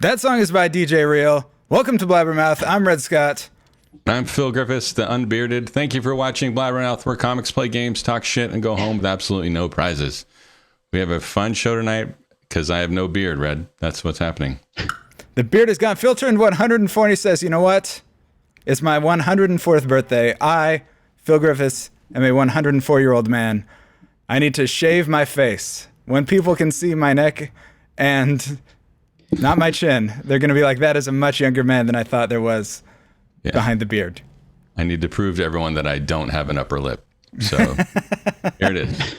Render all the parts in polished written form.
That song is by DJ Real. Welcome to Blabbermouth. I'm Red Scott. I'm Phil Griffiths, the unbearded. Thank you for watching Blabbermouth, where comics play games, talk shit, and go home with absolutely no prizes. We have a fun show tonight because I have no beard, Red. That's what's happening. The beard has gone. Phil turned 140, says, you know what? It's my 104th birthday. I, Phil Griffiths, am a 104-year-old man. I need to shave my face. When people can see my neck and not my chin, they're going to be like, that is a much younger man than I thought there was behind the beard. I need to prove to everyone that I don't have an upper lip. So here it is.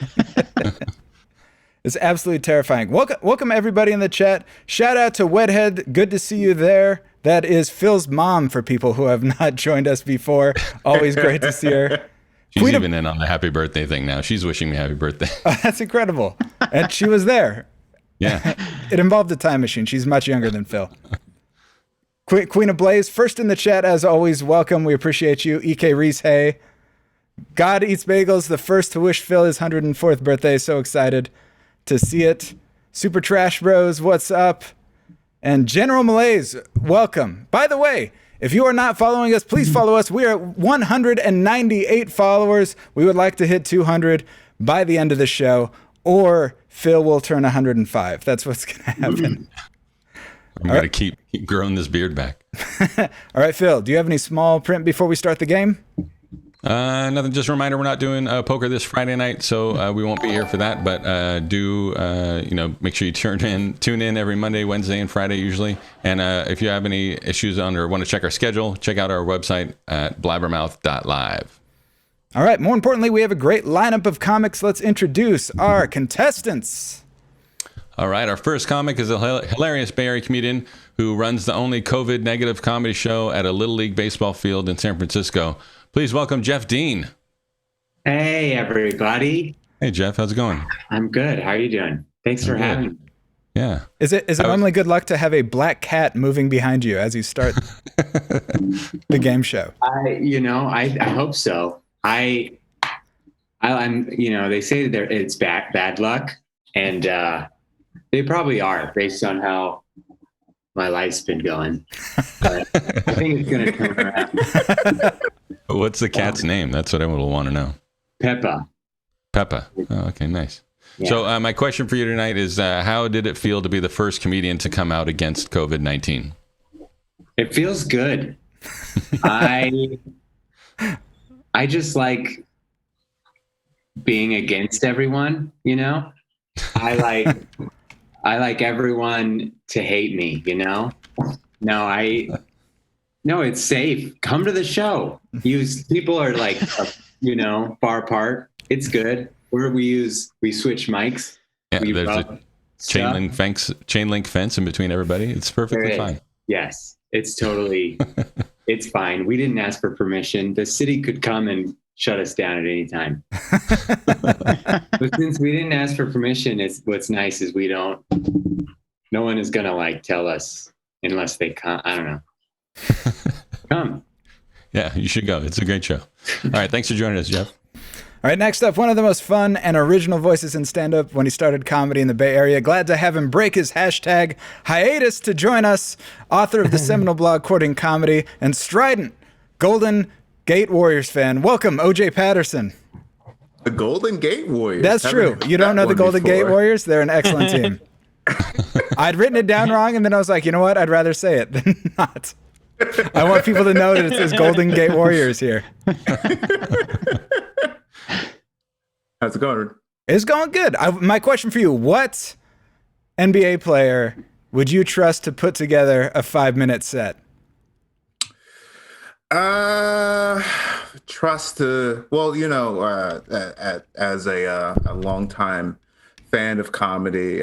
It's absolutely terrifying. Welcome everybody in the chat. Shout out to Wedhead. Good to see you there. That is Phil's mom for people who have not joined us before. Always great to see her. She's even in on the happy birthday thing now. She's wishing me happy birthday. Oh, that's incredible. And she was there. Yeah. It involved a time machine. She's much younger than Phil. Queen of Blaze, first in the chat as always. Welcome. We appreciate you. EK Reese, hey. God Eats Bagels, the first to wish Phil his 104th birthday. So excited to see it. Super Trash Bros, what's up? And General Malaise, welcome. By the way, if you are not following us, please follow us. We are 198 followers. We would like to hit 200 by the end of the show, or Phil will turn 105. That's what's going to happen. I'm going to keep growing this beard back. All right, Phil, do you have any small print before we start the game? Nothing. Just a reminder, we're not doing poker this Friday night, so we won't be here for that. But make sure you tune in every Monday, Wednesday, and Friday usually. And if you have any issues on or want to check our schedule, check out our website at blabbermouth.live. All right. More importantly, we have a great lineup of comics. Let's introduce our contestants. All right. Our first comic is a hilarious Bay Area comedian who runs the only COVID negative comedy show at a Little League baseball field in San Francisco. Please welcome Jeff Dean. Hey, everybody. Hey, Jeff. How's it going? I'm good. How are you doing? Thanks for having me. Yeah. Is it normally good luck to have a black cat moving behind you as you start the game show? I hope so. I'm they say that it's bad luck, and they probably are based on how my life's been going. But I think it's going to turn around. What's the cat's name? That's what I will want to know. Peppa. Peppa. Oh, okay, nice. Yeah. So my question for you tonight is, how did it feel to be the first comedian to come out against COVID-19? It feels good. I just like being against everyone, you know? I like everyone to hate me, you know? No, it's safe. Come to the show. People are like, far apart. It's good. We switch mics. Yeah, there's a chain link fence in between everybody. It's perfectly fine. Yes, it's totally, it's fine. We didn't ask for permission. The city could come and shut us down at any time. But since we didn't ask for permission, what's nice is no one is going to tell us unless they come. I don't know. Come. Yeah, you should go. It's a great show. All right. Thanks for joining us, Jeff. All right, next up, one of the most fun and original voices in stand-up when he started comedy in the Bay Area. Glad to have him break his hashtag hiatus to join us. Author of the seminal blog Courting Comedy and strident Golden Gate Warriors fan. Welcome, OJ Patterson. The Golden Gate Warriors. That's true. You don't know the Golden Gate Warriors? They're an excellent team. I'd written it down wrong, and then I was like, you know what? I'd rather say it than not. I want people to know that it says Golden Gate Warriors here. How's it going? It's going good. My question for you, what NBA player would you trust to put together a 5-minute set? As a longtime fan of comedy,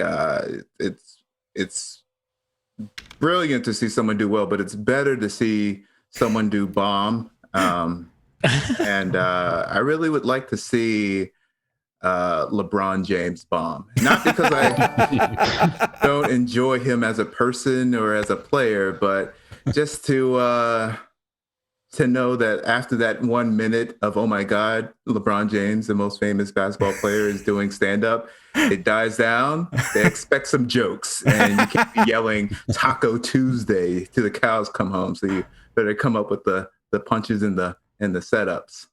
it's brilliant to see someone do well, but it's better to see someone do bomb. And I really would like to see LeBron James bomb. Not because I don't enjoy him as a person or as a player, but just to to know that after that 1 minute of, oh my God, LeBron James, the most famous basketball player, is doing stand-up, it dies down. They expect some jokes, and you can't be yelling Taco Tuesday till the cows come home. So you better come up with the punches and the setups.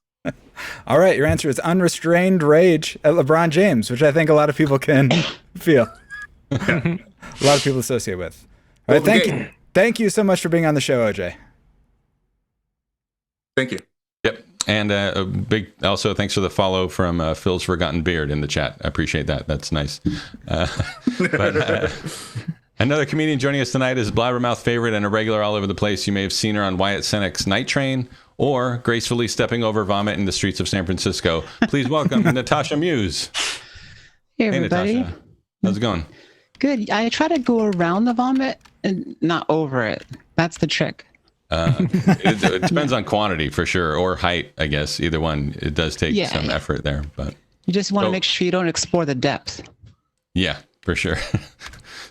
All right, your answer is unrestrained rage at LeBron James, which I think a lot of people can feel. A lot of people associate with. All right, thank you. Thank you so much for being on the show, OJ. Thank you. Yep. And a big also thanks for the follow from Phil's Forgotten Beard in the chat. I appreciate that. That's nice. Another comedian joining us tonight is Blabbermouth favorite and a regular all over the place. You may have seen her on Wyatt Senek's Night Train or gracefully stepping over vomit in the streets of San Francisco. Please welcome Natasha Muse. Hey, everybody. Hey, Natasha. How's it going? Good. I try to go around the vomit and not over it. That's the trick. It depends on quantity for sure, or height, I guess. Either one. It does take some effort there, but you just want to make sure you don't explore the depth. Yeah, for sure.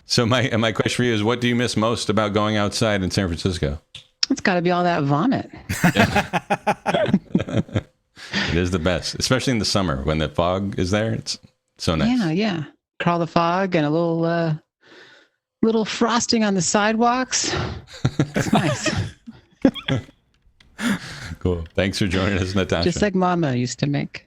So my question for you is, what do you miss most about going outside in San Francisco? It's got to be all that vomit. It is the best, especially in the summer when the fog is there. It's so nice. Yeah. Crawl the fog and a little frosting on the sidewalks. It's nice. Cool. Thanks for joining us, Natasha. Just like Mama used to make.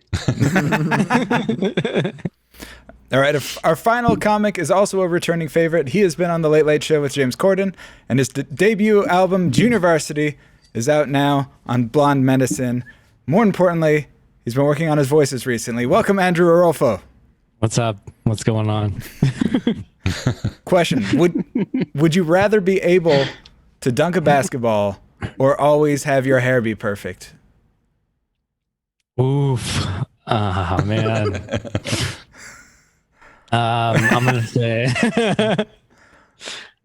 All right, our final comic is also a returning favorite. He has been on The Late Late Show with James Corden, and his debut album, Junior Varsity, is out now on Blonde Medicine. More importantly, he's been working on his voices recently. Welcome, Andrew Orolfo. What's up? What's going on? Question, would you rather be able to dunk a basketball or always have your hair be perfect? Oof. Man. I'm going to say,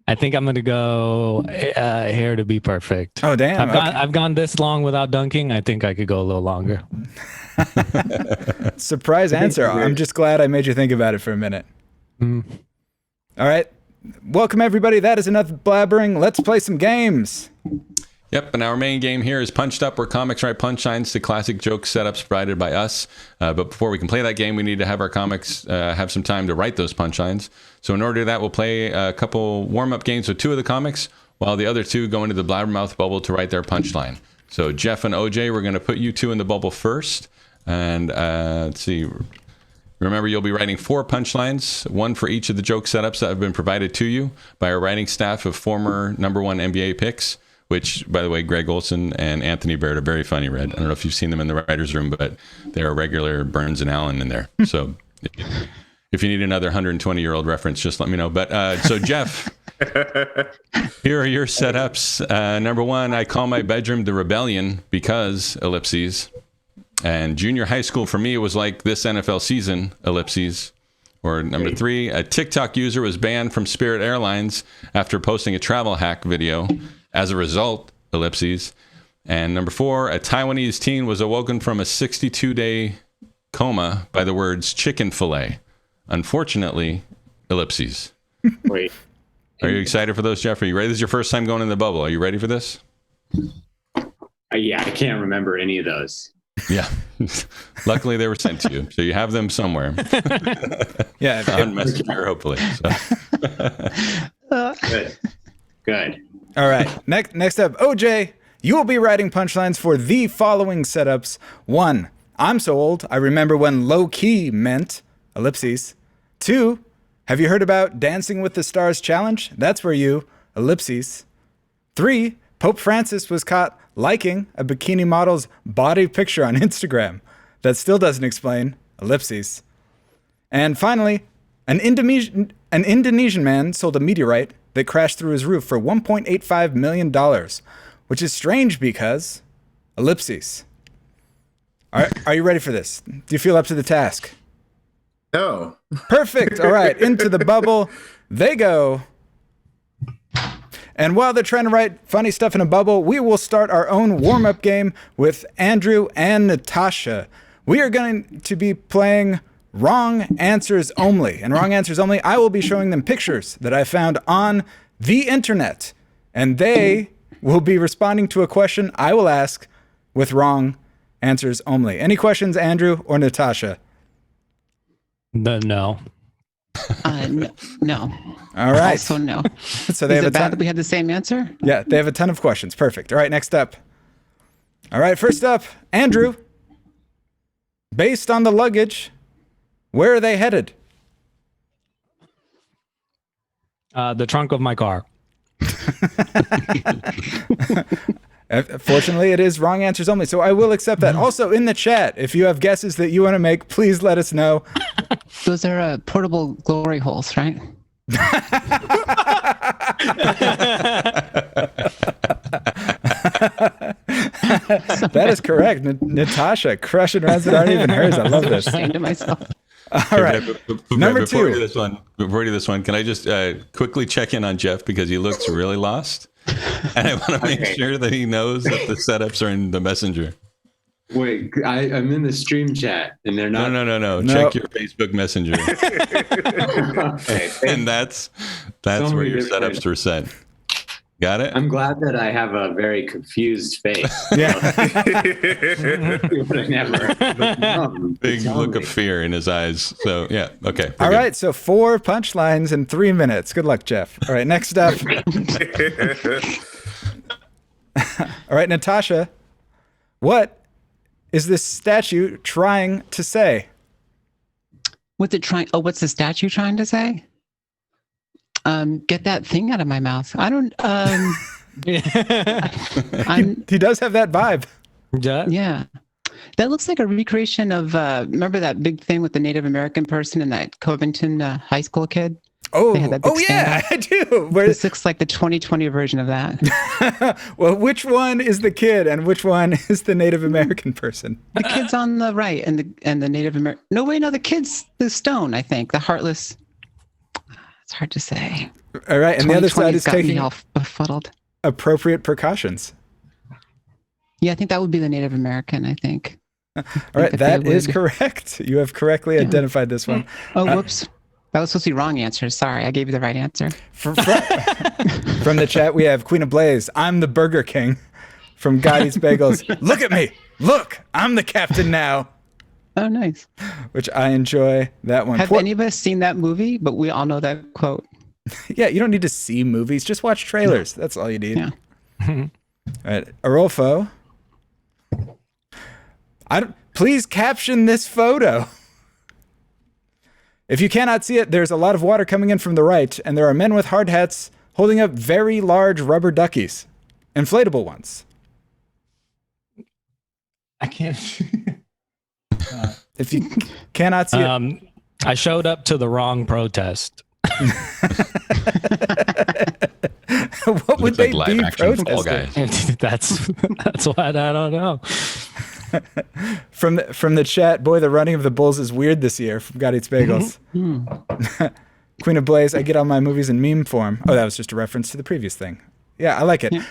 I think I'm going to go hair to be perfect. Oh, damn. I've gone this long without dunking. I think I could go a little longer. Surprise answer. I'm just glad I made you think about it for a minute. All right. Welcome, everybody. That is enough blabbering. Let's play some games. Yep, and our main game here is Punched Up, where comics write punchlines to classic joke setups provided by us. But before we can play that game, we need to have our comics have some time to write those punchlines. So in order to do that, we'll play a couple warm-up games with two of the comics, while the other two go into the Blabbermouth bubble to write their punchline. So Jeff and OJ, we're going to put you two in the bubble first. And let's see. Remember, you'll be writing 4 punchlines, one for each of the joke setups that have been provided to you by our writing staff of former #1 NBA picks, which, by the way, Greg Olson and Anthony Baird are very funny, Red. I don't know if you've seen them in the writer's room, but they're a regular Burns and Allen in there. So if you need another 120-year-old reference, just let me know. But so, Jeff, here are your setups. Number 1, I call my bedroom the Rebellion because, ellipses. And junior high school for me was like this NFL season, ellipses. Or number 3, a TikTok user was banned from Spirit Airlines after posting a travel hack video. As a result, ellipses. And number 4, a Taiwanese teen was awoken from a 62-day coma by the words chicken fillet. Unfortunately, ellipses. Wait. Are you excited for those, Jeff? Are you ready? This is your first time going in the bubble. Are you ready for this? Yeah, I can't remember any of those. Yeah. Luckily, they were sent to you, so you have them somewhere. Yeah. On Messenger, hopefully. So. Good. All right. Next up, OJ, you will be writing punchlines for the following setups. 1, I'm so old, I remember when low key meant, ellipses. 2, have you heard about Dancing with the Stars challenge? That's where you, ellipses. 3, Pope Francis was caught liking a bikini model's body picture on Instagram. That still doesn't explain, ellipses. And finally, an Indonesian man sold a meteorite that crashed through his roof for $1.85 million, which is strange because, ellipses. Are you ready for this? Do you feel up to the task? No. Perfect. All right, into the bubble they go. And while they're trying to write funny stuff in a bubble, we will start our own warm-up game with Andrew and Natasha. We are going to be playing Wrong Answers Only. And Wrong Answers Only, I will be showing them pictures that I found on the internet. And they will be responding to a question I will ask with wrong answers only. Any questions, Andrew or Natasha? No. No. All right. Also no. So they Is have it a bad ton. that we had the same answer? Yeah, they have a ton of questions. Perfect. All right, next up. All right, first up, Andrew. Based on the luggage, where are they headed? The trunk of my car. Fortunately, it is wrong answers only, so I will accept that. Also, in the chat, if you have guesses that you want to make, please let us know. Those are portable glory holes, right? That is correct. Natasha crushing rounds that aren't even hers. I love this. Ashamed of myself. All right. Number Before we two. do this one, can I just quickly check in on Jeff because he looks really lost, and I want to make sure that he knows that the setups are in the messenger. Wait, I'm in the stream chat, and they're not. No. Check your Facebook Messenger, Okay, and that's where your setups were sent. Got it? I'm glad that I have a very confused face. Yeah. But I never. Big look of fear in his eyes. So yeah, okay. All right, so 4 punchlines in 3 minutes. Good luck, Jeff. All right, next up. All right, Natasha. What is this statue trying to say? What's it trying? Oh, what's the statue trying to say? Get that thing out of my mouth. I don't. He does have that vibe. Yeah, that looks like a recreation of. Remember that big thing with the Native American person and that Covington high school kid? They had that big yeah, I do. Where, This looks like the 2020 version of that. well, which one is the kid and which one is the Native American person? The kid's on the right, and the Native American. No, wait, no, the kid's the stone. I think the heartless. It's hard to say. All right, and the other side is got me taking all befuddled. appropriate precautions. Yeah, I think that would be the Native American. I think. All right, that that they is would. correct. You have correctly identified this one. Oh, whoops. That was supposed to be wrong answer. Sorry, I gave you the right answer. From the chat, we have Queen of Blaze. I'm the Burger King. From God Eats Bagels. Look at me. Look, I'm the captain now. Oh, nice. Which I enjoy that one. Have any of us seen that movie? But we all know that quote. Yeah, you don't need to see movies. Just watch trailers. That's all you need. Yeah. All right, Orolfo. Please caption this photo. If you cannot see it, there's a lot of water coming in from the right, and there are men with hard hats holding up very large rubber duckies, inflatable ones. I can't. If you cannot see it, I showed up to the wrong protest. what would Looks they like be live action Fall protesting? Guys. That's what I don't know. From the chat, boy, the running of the bulls is weird this year. From God Eats Bagels. Queen of Blaze, I get all my movies in meme form. Oh, that was just a reference to the previous thing. Yeah, I like it. Yeah.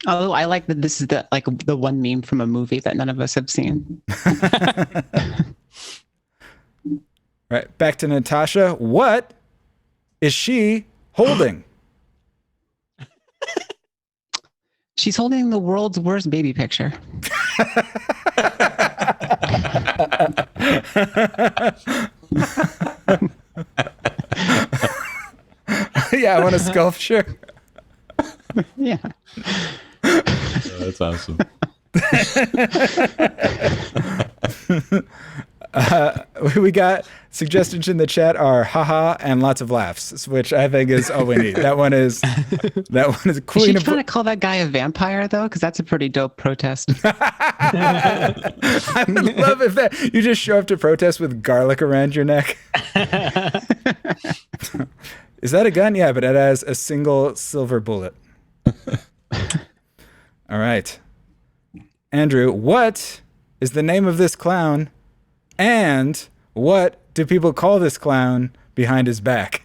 Oh, I like that this is the one meme from a movie that none of us have seen. Right, back to Natasha. What is she holding? She's holding the world's worst baby picture. Yeah, I want a sculpture. Yeah. That's awesome. We got suggestions in the chat are haha and lots of laughs, which I think is all we need. That one is Is Queen she of trying to call that guy a vampire though? Because that's a pretty dope protest. I would love if that you just show up to protest with garlic around your neck. Is that a gun? Yeah, but it has a single silver bullet. All right. Andrew, what is the name of this clown? And what do people call this clown behind his back?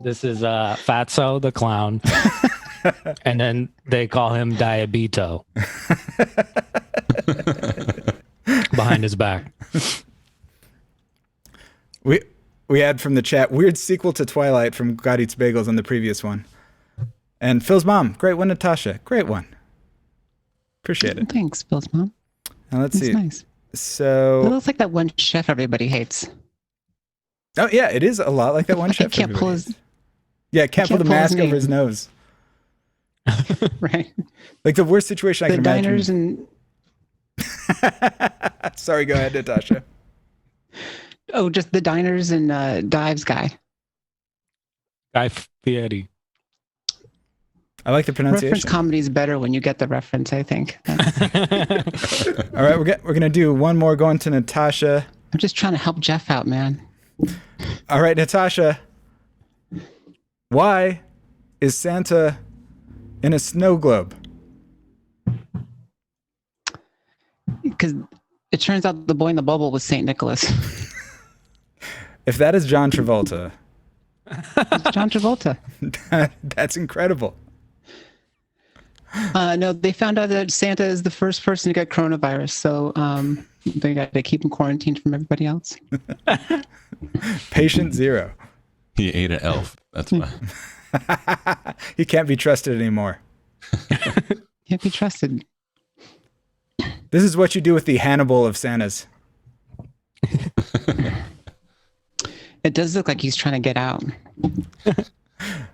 This is Fatso the clown, and then they call him Diabito behind his back. We we had from the chat, weird sequel to Twilight from God Eats Bagels on the previous one. And Phil's mom, great one, Natasha. Great one. Appreciate it. Thanks, Bill's mom. Now let's That's see. nice. It So, looks like that one chef everybody hates. oh yeah, it is a lot like that one chef. Can't pull everybody his hates. Yeah, can't pull the can't pull his mask over name. his nose. right. Like the worst situation I The can diners imagine. and Sorry, go ahead, Natasha. just the diners and dives guy. Guy Fieri. I like the Reference pronunciation. comedy is better when you get the reference, I think. All right, we're gonna do one more going to Natasha. I'm just trying to help Jeff out, man. All right, Natasha. Why is Santa in a snow globe? Because it turns out the boy in the bubble was St. Nicholas. If that is John Travolta, It's John Travolta. that's incredible. No, they found out that Santa is the first person to get coronavirus, so they got to keep him quarantined from everybody else. Patient zero. He ate an elf. That's why. He can't be trusted anymore. Can't be trusted. This is what you do with the Hannibal of Santas. It does look like he's trying to get out. All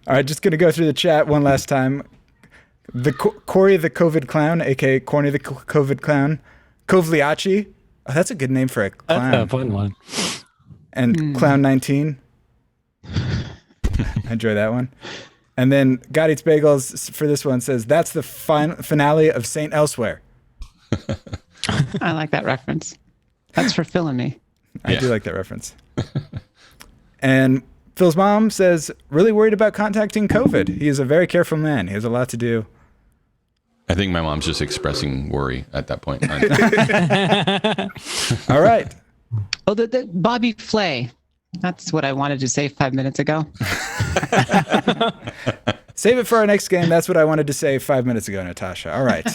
right, just gonna go through the chat one last time. The Corey the COVID clown, aka Corny the COVID clown, Kovliachi. Oh, that's a good name for a clown. That's a fun one. And Clown 19. I enjoy that one. And then God Eats Bagels for this one says that's the finale of Saint Elsewhere. I like that reference. That's for Phil and me. I Yeah. do like that reference. And Phil's mom says, really worried about contacting COVID. He is a very careful man. He has a lot to do. I think my mom's just expressing worry at that point. All right. Oh, the Bobby Flay. That's what I wanted to say 5 minutes ago. Save it for our next game. That's what I wanted to say 5 minutes ago, Natasha. All right.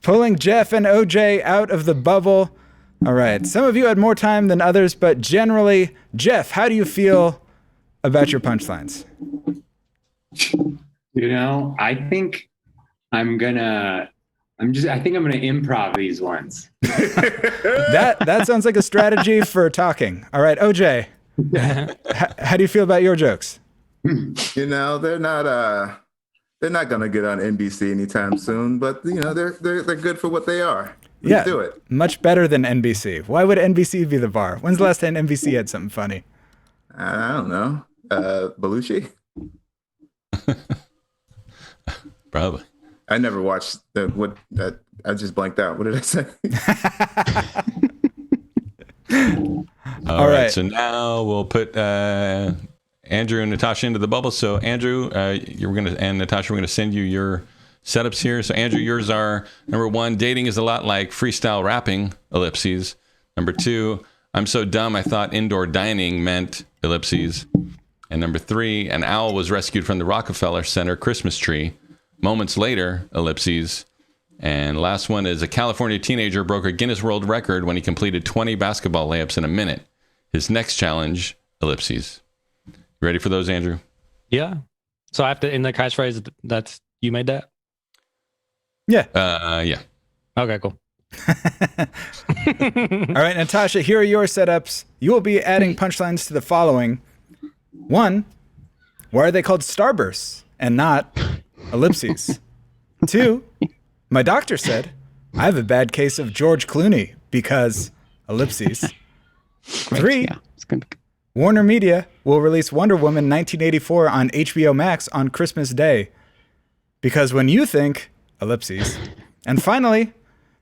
Pulling Jeff and OJ out of the bubble. All right. Some of you had more time than others, but generally, Jeff, how do you feel about your punchlines? You know, I think I'm gonna improv these ones. That sounds like a strategy for talking. All right, OJ, how do you feel about your jokes? You know, they're not gonna get on NBC anytime soon, but you know, they're good for what they are. Let's do it. Much better than NBC. Why would NBC be the bar? When's the last time NBC had something funny? I don't know. Belushi? Probably. I never watched I just blanked out. What did I say? All right. right. So now we'll put Andrew and Natasha into the bubble. So Andrew, and Natasha, we're gonna send you your setups here. So Andrew, yours are number 1, dating is a lot like freestyle rapping, ellipses. Number 2, I'm so dumb I thought indoor dining meant ellipses. And number 3, an owl was rescued from the Rockefeller Center Christmas tree. Moments later, ellipses. And last one is a California teenager broke a Guinness World Record when he completed 20 basketball layups in a minute. His next challenge, ellipses. You ready for those, Andrew? Yeah. So I have to, in the catchphrase, that's, you made that? Yeah. Yeah. Okay, cool. All right, Natasha, here are your setups. You will be adding punchlines to the following. 1, why are they called starbursts and not ellipses? 2, my doctor said I have a bad case of George Clooney because ellipses. 3, Yeah, it's gonna be Warner Media will release Wonder Woman 1984 on HBO Max on Christmas Day because when you think ellipses. And finally,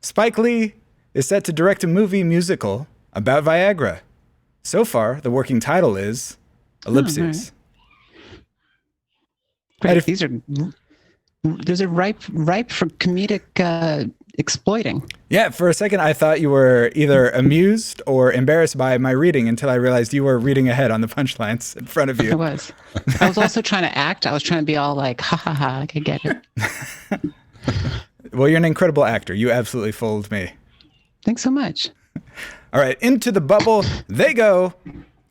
Spike Lee is set to direct a movie musical about Viagra. So far, the working title is ellipses. great. These are ripe for comedic exploiting. Yeah, for a second, I thought you were either amused or embarrassed by my reading until I realized you were reading ahead on the punchlines in front of I you. was. I was also trying to act. I was trying to be all like, ha ha ha, I could get it. Well, you're an incredible actor. You absolutely fooled me. Thanks so much. All right, into the bubble they go.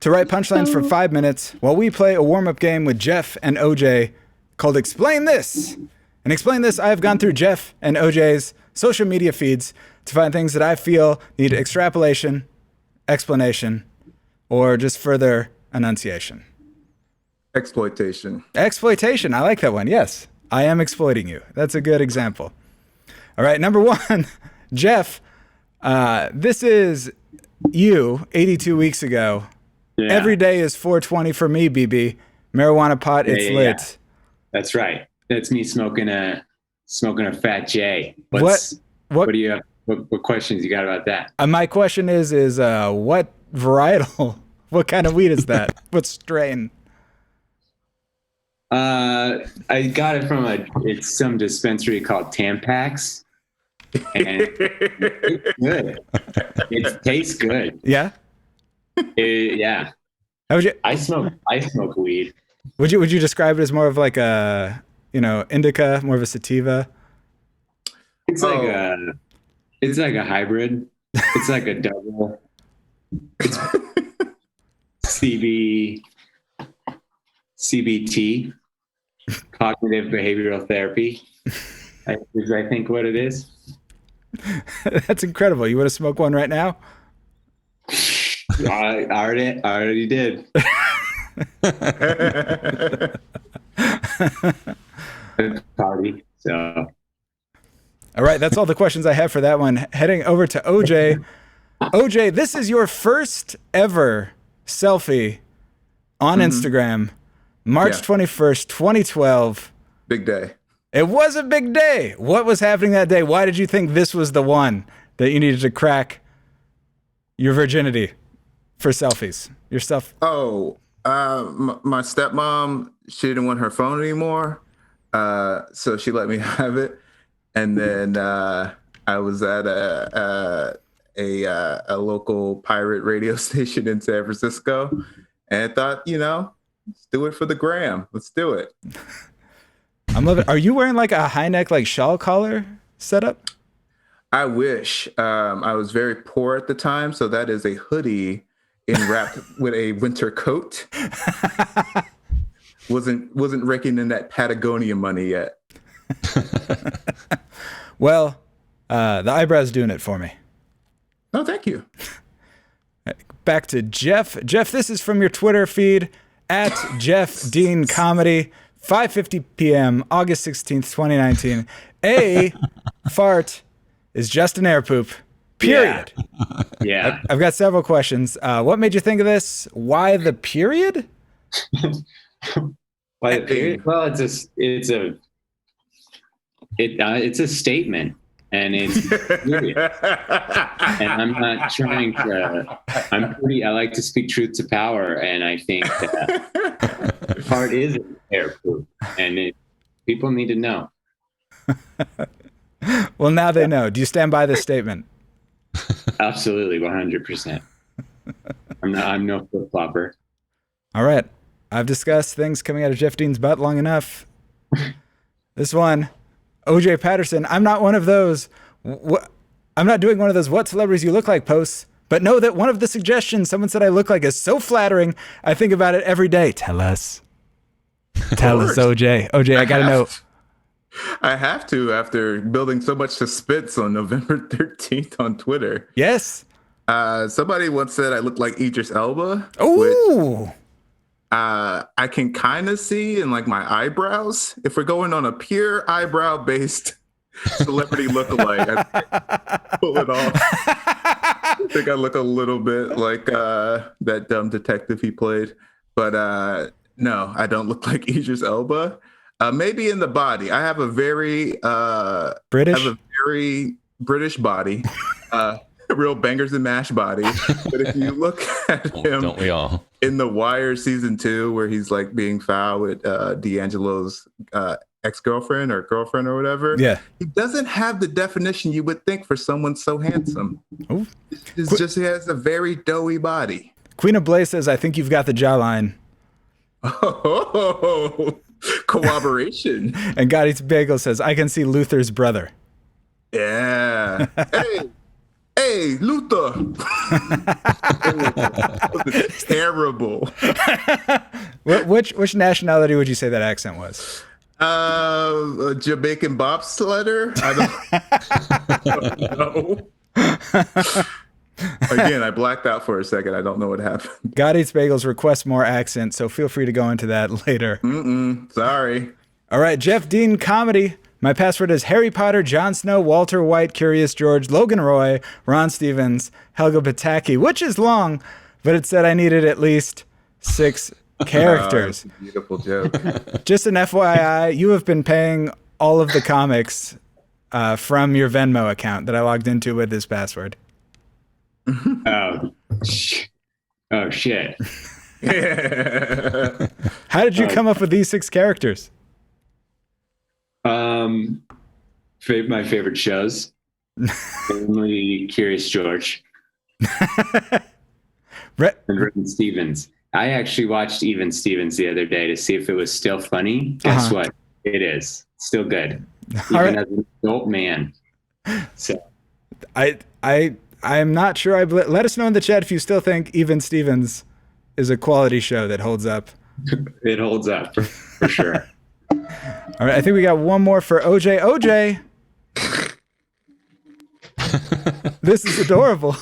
to write punchlines for 5 minutes while we play a warm-up game with Jeff and OJ called Explain This. And Explain This, I have gone through Jeff and OJ's social media feeds to find things that I feel need extrapolation, explanation, or just further enunciation. Exploitation. Exploitation. I like that one. Yes. I am exploiting you. That's a good example. All right. Number one, Jeff, this is you 82 weeks ago. Yeah. Every day is 420 for me, BB. Marijuana pot, it's lit. Yeah. That's right. That's me smoking a fat J. What do you have? What questions you got about that? My question is what varietal? What kind of weed is that? What strain? I got it from it's some dispensary called Tampax, and it's good. It tastes good. Yeah. Yeah. How would you? I smoke weed. Would you describe it as more of like a indica, more of a sativa? It's like a hybrid. It's like a double. It's CBT, cognitive behavioral therapy. Is I think what it is. That's incredible. You want to smoke one right now? I already did. Party. So. All right, that's all the questions I have for that one. Heading over to OJ. OJ, this is your first ever selfie on Instagram, March 21st, 2012. Big day. It was a big day. What was happening that day? Why did you think this was the one that you needed to crack your virginity for selfies? Yourself? Oh, my stepmom, she didn't want her phone anymore, so she let me have it. And then I was at a local pirate radio station in San Francisco, and I thought, let's do it for the gram. Let's do it. I'm loving. Are you wearing like a high neck like shawl collar setup? I wish. I was very poor at the time, so that is a hoodie wrapped with a winter coat. Wasn't raking in that Patagonia money yet. Well, the eyebrow's doing it for me. Oh, thank you. Back to Jeff. Jeff, this is from your Twitter feed at Jeff Dean Comedy, 5:50 p.m., August 16th, 2019. A fart is just an air poop. Period. Yeah. I've got several questions. What made you think of this? Why the period? Why the period? Well, it's a statement, and it's period. And I'm not trying to. I like to speak truth to power, and I think that fart is an air poop, and people need to know. Well, now they know. Do you stand by this statement? Absolutely, 100%. I'm no flip flopper. All right. I've discussed things coming out of Jeff Dean's butt long enough. This one, OJ Patterson. I'm not one of those. I'm not doing one of those "what celebrities you look like" posts. But know that one of the suggestions someone said I look like is so flattering. I think about it every day. Tell us. Tell us, OJ. OJ, I gotta know. I have to, after building so much suspense on November 13th on Twitter. Yes. Somebody once said I look like Idris Elba. Ooh. I can kind of see in like my eyebrows. If we're going on a pure eyebrow-based celebrity lookalike, I pull it off. I think I look a little bit like that dumb detective he played. But no, I don't look like Idris Elba. Maybe in the body. I have a very British body. Real bangers and mash body. But if you look at him, don't we all? In The Wire season 2, where he's like being foul with D'Angelo's ex-girlfriend or girlfriend or whatever, he doesn't have the definition you would think for someone so handsome. Ooh. It's just he has a very doughy body. Queen of Blaze says, I think you've got the jawline. Oh, corroboration. And God Eats Bagel says, I can see Luther's brother. Yeah. Hey, Luther. Terrible. Which nationality would you say that accent was? A Jamaican bobsledder? I don't know. Again, I blacked out for a second. I don't know what happened. God Eats Bagels requests more accent, so feel free to go into that later. Sorry. All right, Jeff Dean Comedy. My password is Harry Potter, Jon Snow, Walter White, Curious George, Logan Roy, Ron Stevens, Helga Pataki, which is long, but it said I needed at least 6 characters. That's a beautiful joke. Just an FYI, you have been paying all of the comics from your Venmo account that I logged into with this password. Oh shit. How did you come up with these 6 characters? My favorite shows. Namely Curious George. And Ron Stevens. I actually watched Even Stevens the other day to see if it was still funny. Guess what? It is. Still good. Even as an adult man. So I'm not sure. Let us know in the chat if you still think Even Stevens is a quality show that holds up. It holds up for sure. All right, I think we got one more for OJ. OJ, this is adorable.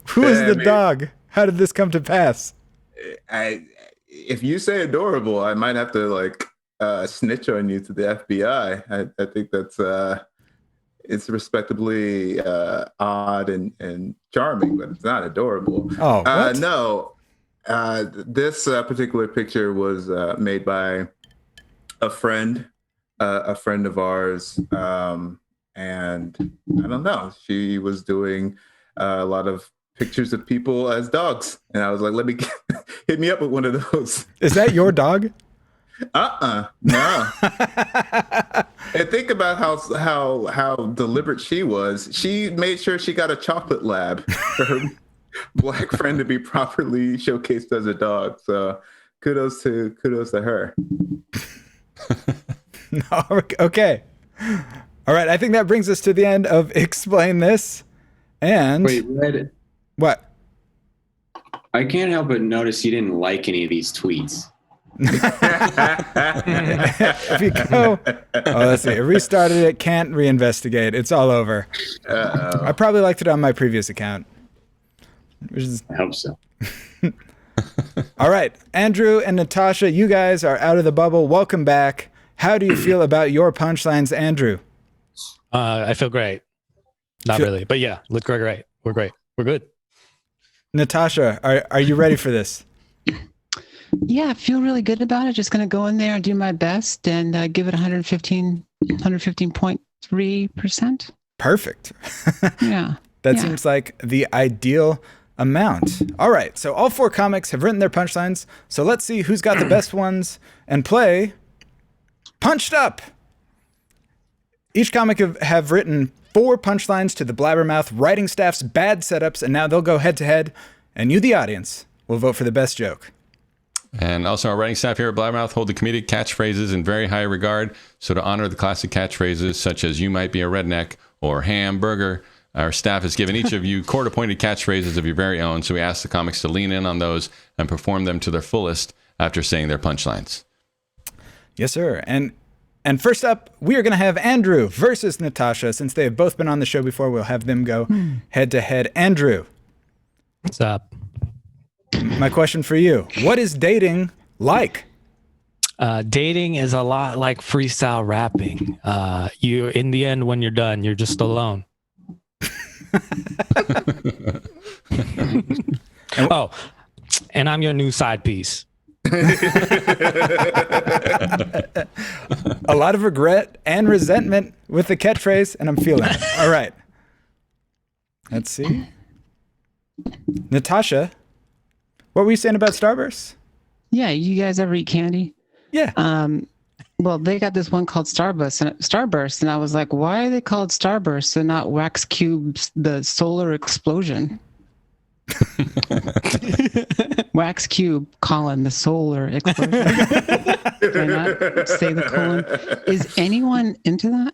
Who is the dog? How did this come to pass? If you say adorable, I might have to snitch on you to the FBI. I think that's it's respectably odd and charming, but it's not adorable. Oh, what? No. This particular picture was made by a friend of ours, and I don't know. She was doing a lot of pictures of people as dogs, and I was like, hit me up with one of those. Is that your dog? No. And think about how deliberate she was. She made sure she got a chocolate lab for her black friend to be properly showcased as a dog. So kudos to her. Okay. All right. I think that brings us to the end of Explain This. And wait, Red, what? I can't help but notice you didn't like any of these tweets. If you go, let's see. I restarted it. Can't reinvestigate. It's all over. I probably liked it on my previous account. I hope so. All right, Andrew and Natasha, you guys are out of the bubble. Welcome back. How do you feel about your punchlines, Andrew? I feel great. Not really, but yeah, look great. We're great. We're good. Natasha, are you ready for this? Yeah, I feel really good about it. Just going to go in there and do my best and give it 115.3%. Perfect. Yeah. That seems like the ideal amount. All right, so all 4 comics have written their punchlines. So let's see who's got the best ones and play Punched Up. Each comic have written 4 punchlines to the Blabbermouth writing staff's bad setups, and now they'll go head to head, and you, the audience, will vote for the best joke. And also, our writing staff here at Blabbermouth hold the comedic catchphrases in very high regard. So to honor the classic catchphrases such as "You might be a redneck" or "hamburger," our staff has given each of you court-appointed catchphrases of your very own. So we ask the comics to lean in on those and perform them to their fullest after saying their punchlines. Yes, sir. And first up, we are going to have Andrew versus Natasha. Since they have both been on the show before, we'll have them go head to head. Andrew. What's up? My question for you. What is dating like? Dating is a lot like freestyle rapping. You, in the end, when you're done, you're just alone. Oh, and I'm your new side piece. A lot of regret and resentment with the catchphrase, and I'm feeling it. All right. Let's see. Natasha, what were you saying about Starburst? Yeah, you guys ever eat candy? Yeah. Well, they got this one called Starburst, and I was like, why are they called Starburst and not Wax Cube's The Solar Explosion? Wax Cube, colon, the solar explosion. Did I not say the colon? Is anyone into that?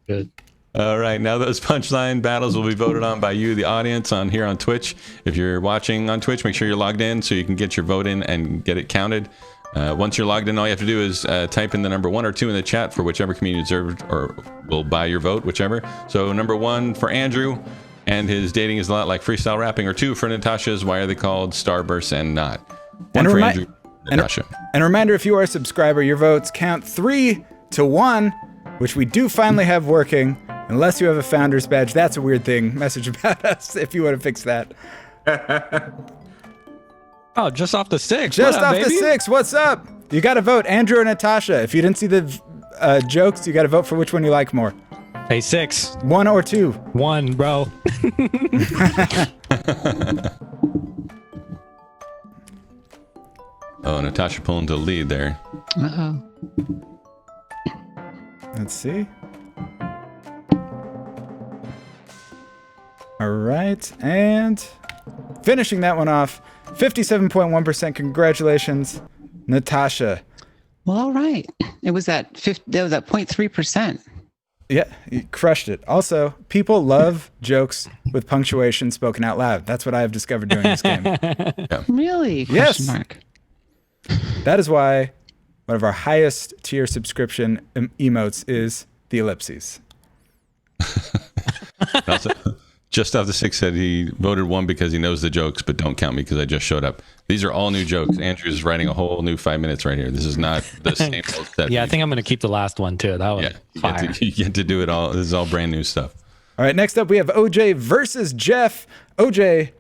Good. All right, now those punchline battles will be voted on by you, the audience, on here on Twitch. If you're watching on Twitch, make sure you're logged in so you can get your vote in and get it counted. Once you're logged in, all you have to do is type in the number 1 or 2 in the chat for whichever community deserved or will buy your vote, whichever. So number 1 for Andrew, and his dating is a lot like freestyle rapping, or 2 for Natasha's, why are they called Starbursts and not? 1 for Andrew, Natasha. And a reminder, if you are a subscriber, your votes count 3 to 1, which we do finally have working. Unless you have a founder's badge, that's a weird thing. Message about us if you want to fix that. Oh, just off the 6. Just off the 6. What's up? You got to vote, Andrew or Natasha. If you didn't see the jokes, you got to vote for which one you like more. Hey, 6. 1 or 2. 1, bro. Oh, Natasha pulling to the lead there. Uh-oh. Let's see. All right, and finishing that one off, 57.1%. Congratulations, Natasha. Well, all right. It was at 0.3%. Yeah, you crushed it. Also, people love jokes with punctuation spoken out loud. That's what I have discovered during this game. Really? Yes. Question mark. That is why one of our highest tier subscription emotes is the ellipses. Also, just off the 6 said he voted 1 because he knows the jokes, but don't count me because I just showed up. These are all new jokes. Andrew's writing a whole new 5 minutes right here. This is not the same old set. Yeah, I think I'm going to keep the last one too. That was fire. You get to do it all. This is all brand new stuff. All right, next up we have OJ versus Jeff. OJ,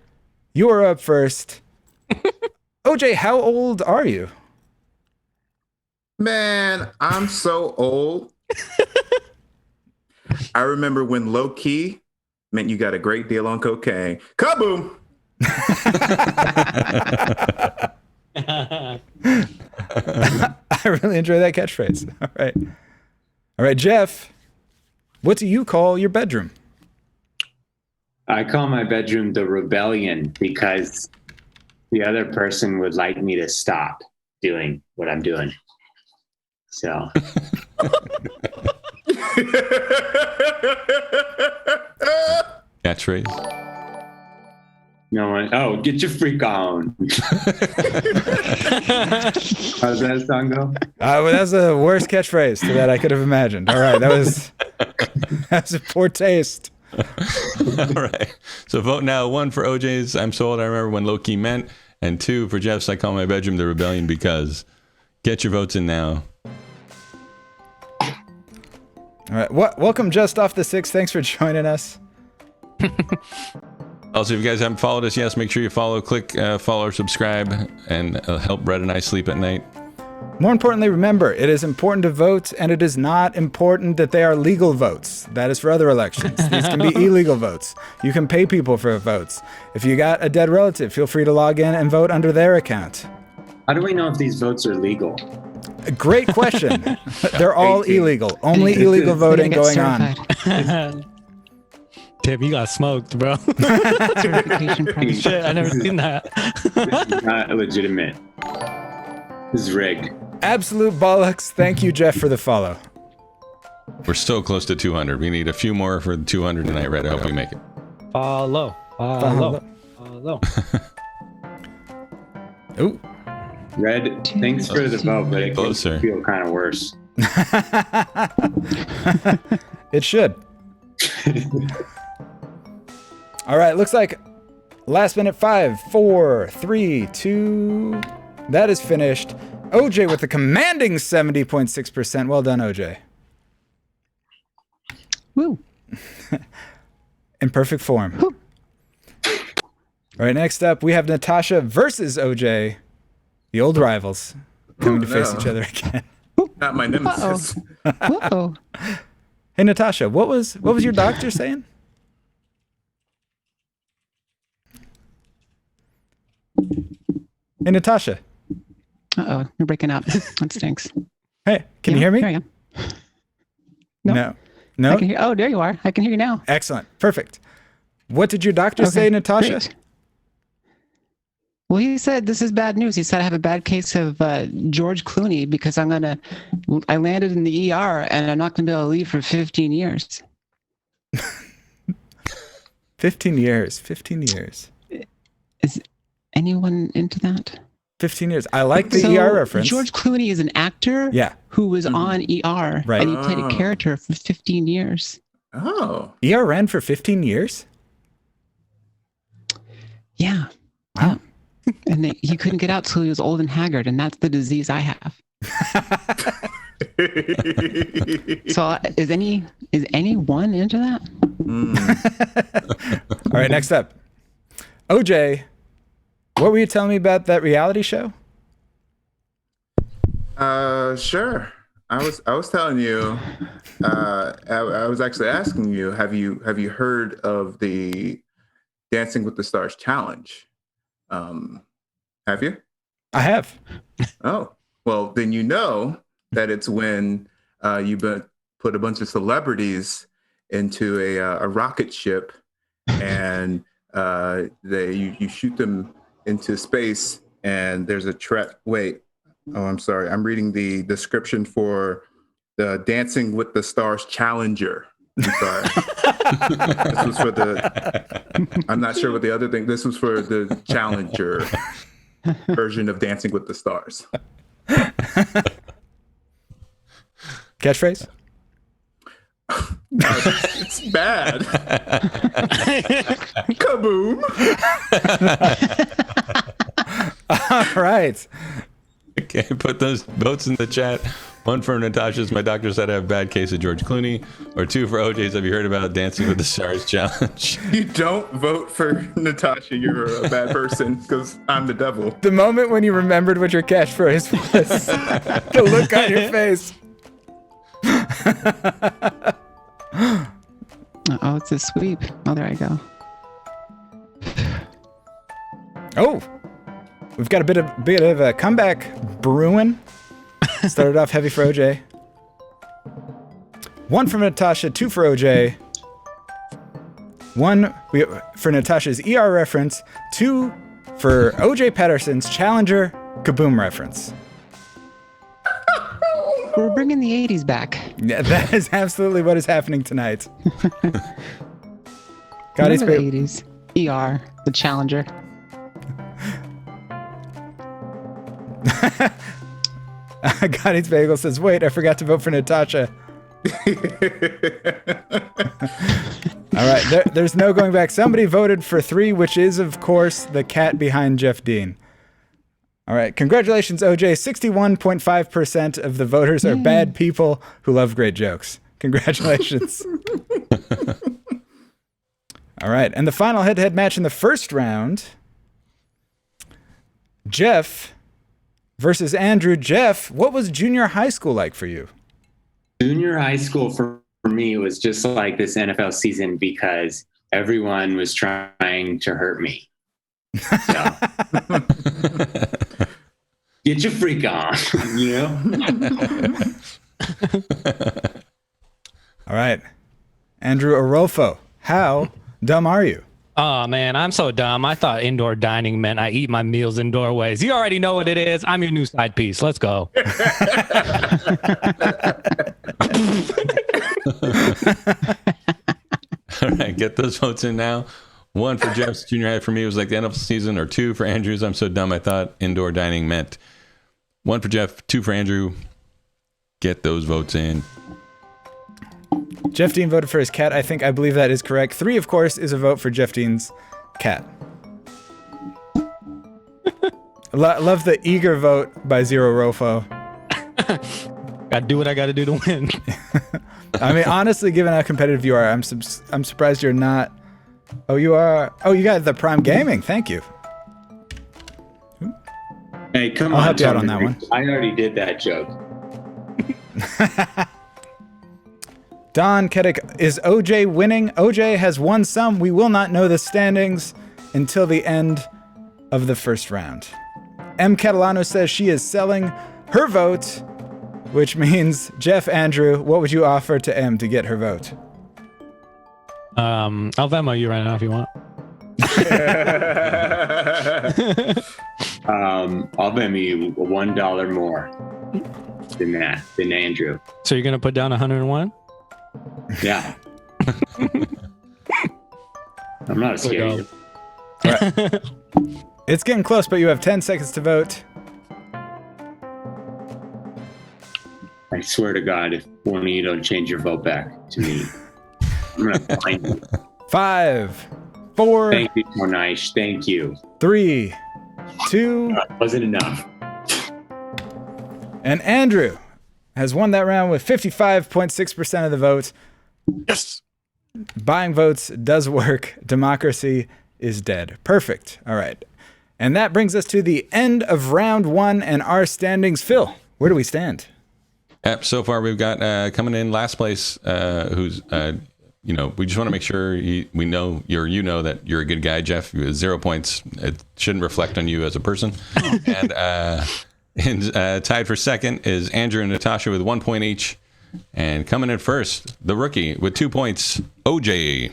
you are up first. OJ, how old are you? Man, I'm so old. I remember when low key meant you got a great deal on cocaine. Kaboom! I really enjoy that catchphrase. All right, Jeff, what do you call your bedroom? I call my bedroom the rebellion because the other person would like me to stop doing what I'm doing. So. Catchphrase. No one. Oh, get your freak on. How does that song go? Well, that's the worst catchphrase to that I could have imagined. All right, that's a poor taste. All right. So vote now. 1 for OJ's I'm so old I remember when low key meant, and 2 for Jeff's I call my bedroom the rebellion because. Get your votes in now. All right, welcome just off the 6. Thanks for joining us. Also, if you guys haven't followed us, yes, make sure you follow, click follow or subscribe, and help Brett and I sleep at night. More importantly, remember, it is important to vote, and it is not important that they are legal votes. That is for other elections. These can be illegal votes. You can pay people for votes. If you got a dead relative, feel free to log in and vote under their account. How do we know if these votes are legal? A great question. They're all illegal. Only illegal voting going on. Tip, you got smoked, bro. Certification process. Shit, I never seen that. This is not legitimate. This is rigged. Absolute bollocks. Thank you, Jeff, for the follow. We're so close to 200. We need a few more for the 200 tonight, Red. I hope we make it. Follow. Ooh. Red, thanks for the vote, but it makes Closer. me feel kind of worse. It should. All right, looks like last minute 5, 4, 3, 2. That is finished. OJ with a commanding 70.6%. Well done, OJ. Woo. In perfect form. Woo. All right, next up, we have Natasha versus OJ. The old rivals coming to face each other again. Not my nemesis. Whoa. Hey, Natasha, what was your doctor saying? Hey, Natasha. Uh-oh, you're breaking up. That stinks. Hey, can you hear me? Here I am. No. I can hear. Oh, there you are. I can hear you now. Excellent. Perfect. What did your doctor say, Natasha? Great. Well, he said this is bad news. He said I have a bad case of George Clooney because I landed in the ER and I'm not going to be able to leave for 15 years. 15 years. 15 years. Is anyone into that? 15 years. I like the ER reference. George Clooney is an actor who was on ER, right. And he played a character for 15 years. Oh. ER ran for 15 years? Yeah. Wow. And he couldn't get out till he was old and haggard, and that's the disease I have. So is anyone into that? All right, next up. OJ, what were you telling me about that reality show? Sure. I was telling you. I was actually asking you. Have you heard of the Dancing with the Stars challenge? Have you? I have. Oh, well, then you know that it's when you put a bunch of celebrities into a rocket ship, and you shoot them into space, and there's a trap. Wait, oh, I'm sorry. I'm reading the description for the Dancing with the Stars Challenger. I'm sorry. This was for I'm not sure what the other thing. This was for the Challenger version of Dancing with the Stars. Catchphrase? It's bad. Kaboom. All right. Okay, put those votes in the chat. 1 for Natasha's My Doctor Said I Have a Bad Case of George Clooney, or 2 for OJ's Have You Heard About Dancing with the Stars Challenge? You don't vote for Natasha. You're a bad person because I'm the devil. The moment when you remembered what your catchphrase was. The look on your face. Oh, it's a sweep. Oh, there I go. Oh, we've got a bit of a comeback brewing. Started off heavy for OJ. 1 from Natasha, 2 for OJ. 1 for Natasha's ER reference, 2 for OJ Patterson's Challenger Kaboom reference. We're bringing the 80s back. Yeah, that is absolutely what is happening tonight. God, Remember the 80s. ER, the Challenger. God Eats Bagel says, wait, I forgot to vote for Natasha. All right, there's no going back. Somebody voted for 3, which is, of course, the cat behind Jeff Dean. All right, congratulations, OJ. 61.5% of the voters are bad people who love great jokes. Congratulations. All right, and the final head-to-head match in the first round, Jeff versus Andrew. Jeff, what was junior high school like for you? Junior high school for me was just like this NFL season because everyone was trying to hurt me. So, get your freak on, you know? All right. Andrew Orolfo, how dumb are you? Oh, man, I'm so dumb. I thought indoor dining meant I eat my meals in doorways. You already know what it is. I'm your new side piece. Let's go. All right, get those votes in now. 1 for Jeff's junior high for me was like the NFL season, or 2 for Andrew's. I'm so dumb I thought indoor dining meant. 1 for Jeff, 2 for Andrew. Get those votes in. Jeff Dean voted for his cat. I believe that is correct. 3, of course, is a vote for Jeff Dean's cat. Love the eager vote by Zero Rofo. Gotta do what I gotta do to win. I mean, honestly, given how competitive you are, I'm surprised you're not. Oh, you are. Oh, you got the Prime Gaming. Thank you. Hey, come I'll on. help you out on that one. I already did that joke. Don Keddick, is OJ winning? OJ has won some. We will not know the standings until the end of the first round. M. Catalano says she is selling her vote, which means, Jeff, Andrew, what would you offer to M to get her vote? I'll Venmo you right now if you want. I'll bet you $1 more than Andrew. So you're gonna put down 101? Yeah. I'm not scared. It's getting close, but you have 10 seconds to vote. I swear to God, if one of you don't change your vote back to me, I'm gonna find you. 5, 4, Thank you, Monash. Thank you. 3, 2, That wasn't enough. and Andrew has won that round with 55.6% of the vote. Yes. Buying votes does work. Democracy is dead. Perfect. All right. And that brings us to the end of round 1 and our standings. Phil, where do we stand? Yep, so far we've got coming in last place, who's, we just want to make sure we know that you're a good guy, Jeff. You have 0 points. It shouldn't reflect on you as a person. And tied for second is Andrew and Natasha with 1 point each. And coming in first, the rookie with 2 points, OJ.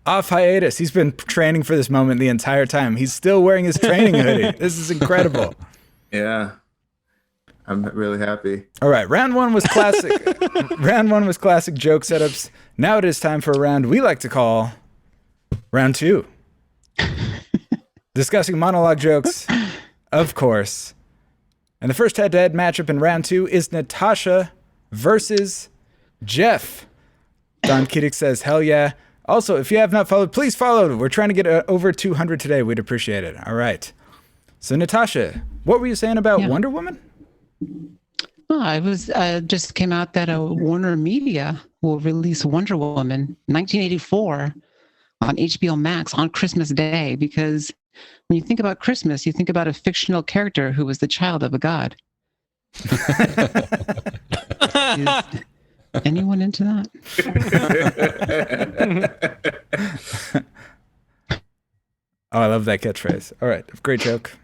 Off hiatus. He's been training for this moment the entire time. He's still wearing his training hoodie. This is incredible. Yeah. I'm really happy. All right, round 1 was classic. Round 1 was classic joke setups. Now it is time for a round we like to call round 2. Discussing monologue jokes, of course. And the first head-to-head matchup in round 2 is Natasha versus Jeff. Don Kiddick says, hell yeah. Also, if you have not followed, please follow. We're trying to get over 200 today. We'd appreciate it. All right. So, Natasha, what were you saying about Wonder Woman? Oh, I was just came out that Warner Media will release Wonder Woman 1984 on HBO Max on Christmas Day, because when you think about Christmas, you think about a fictional character who was the child of a god. Is anyone into that? Oh, I love that catchphrase. All right, great joke.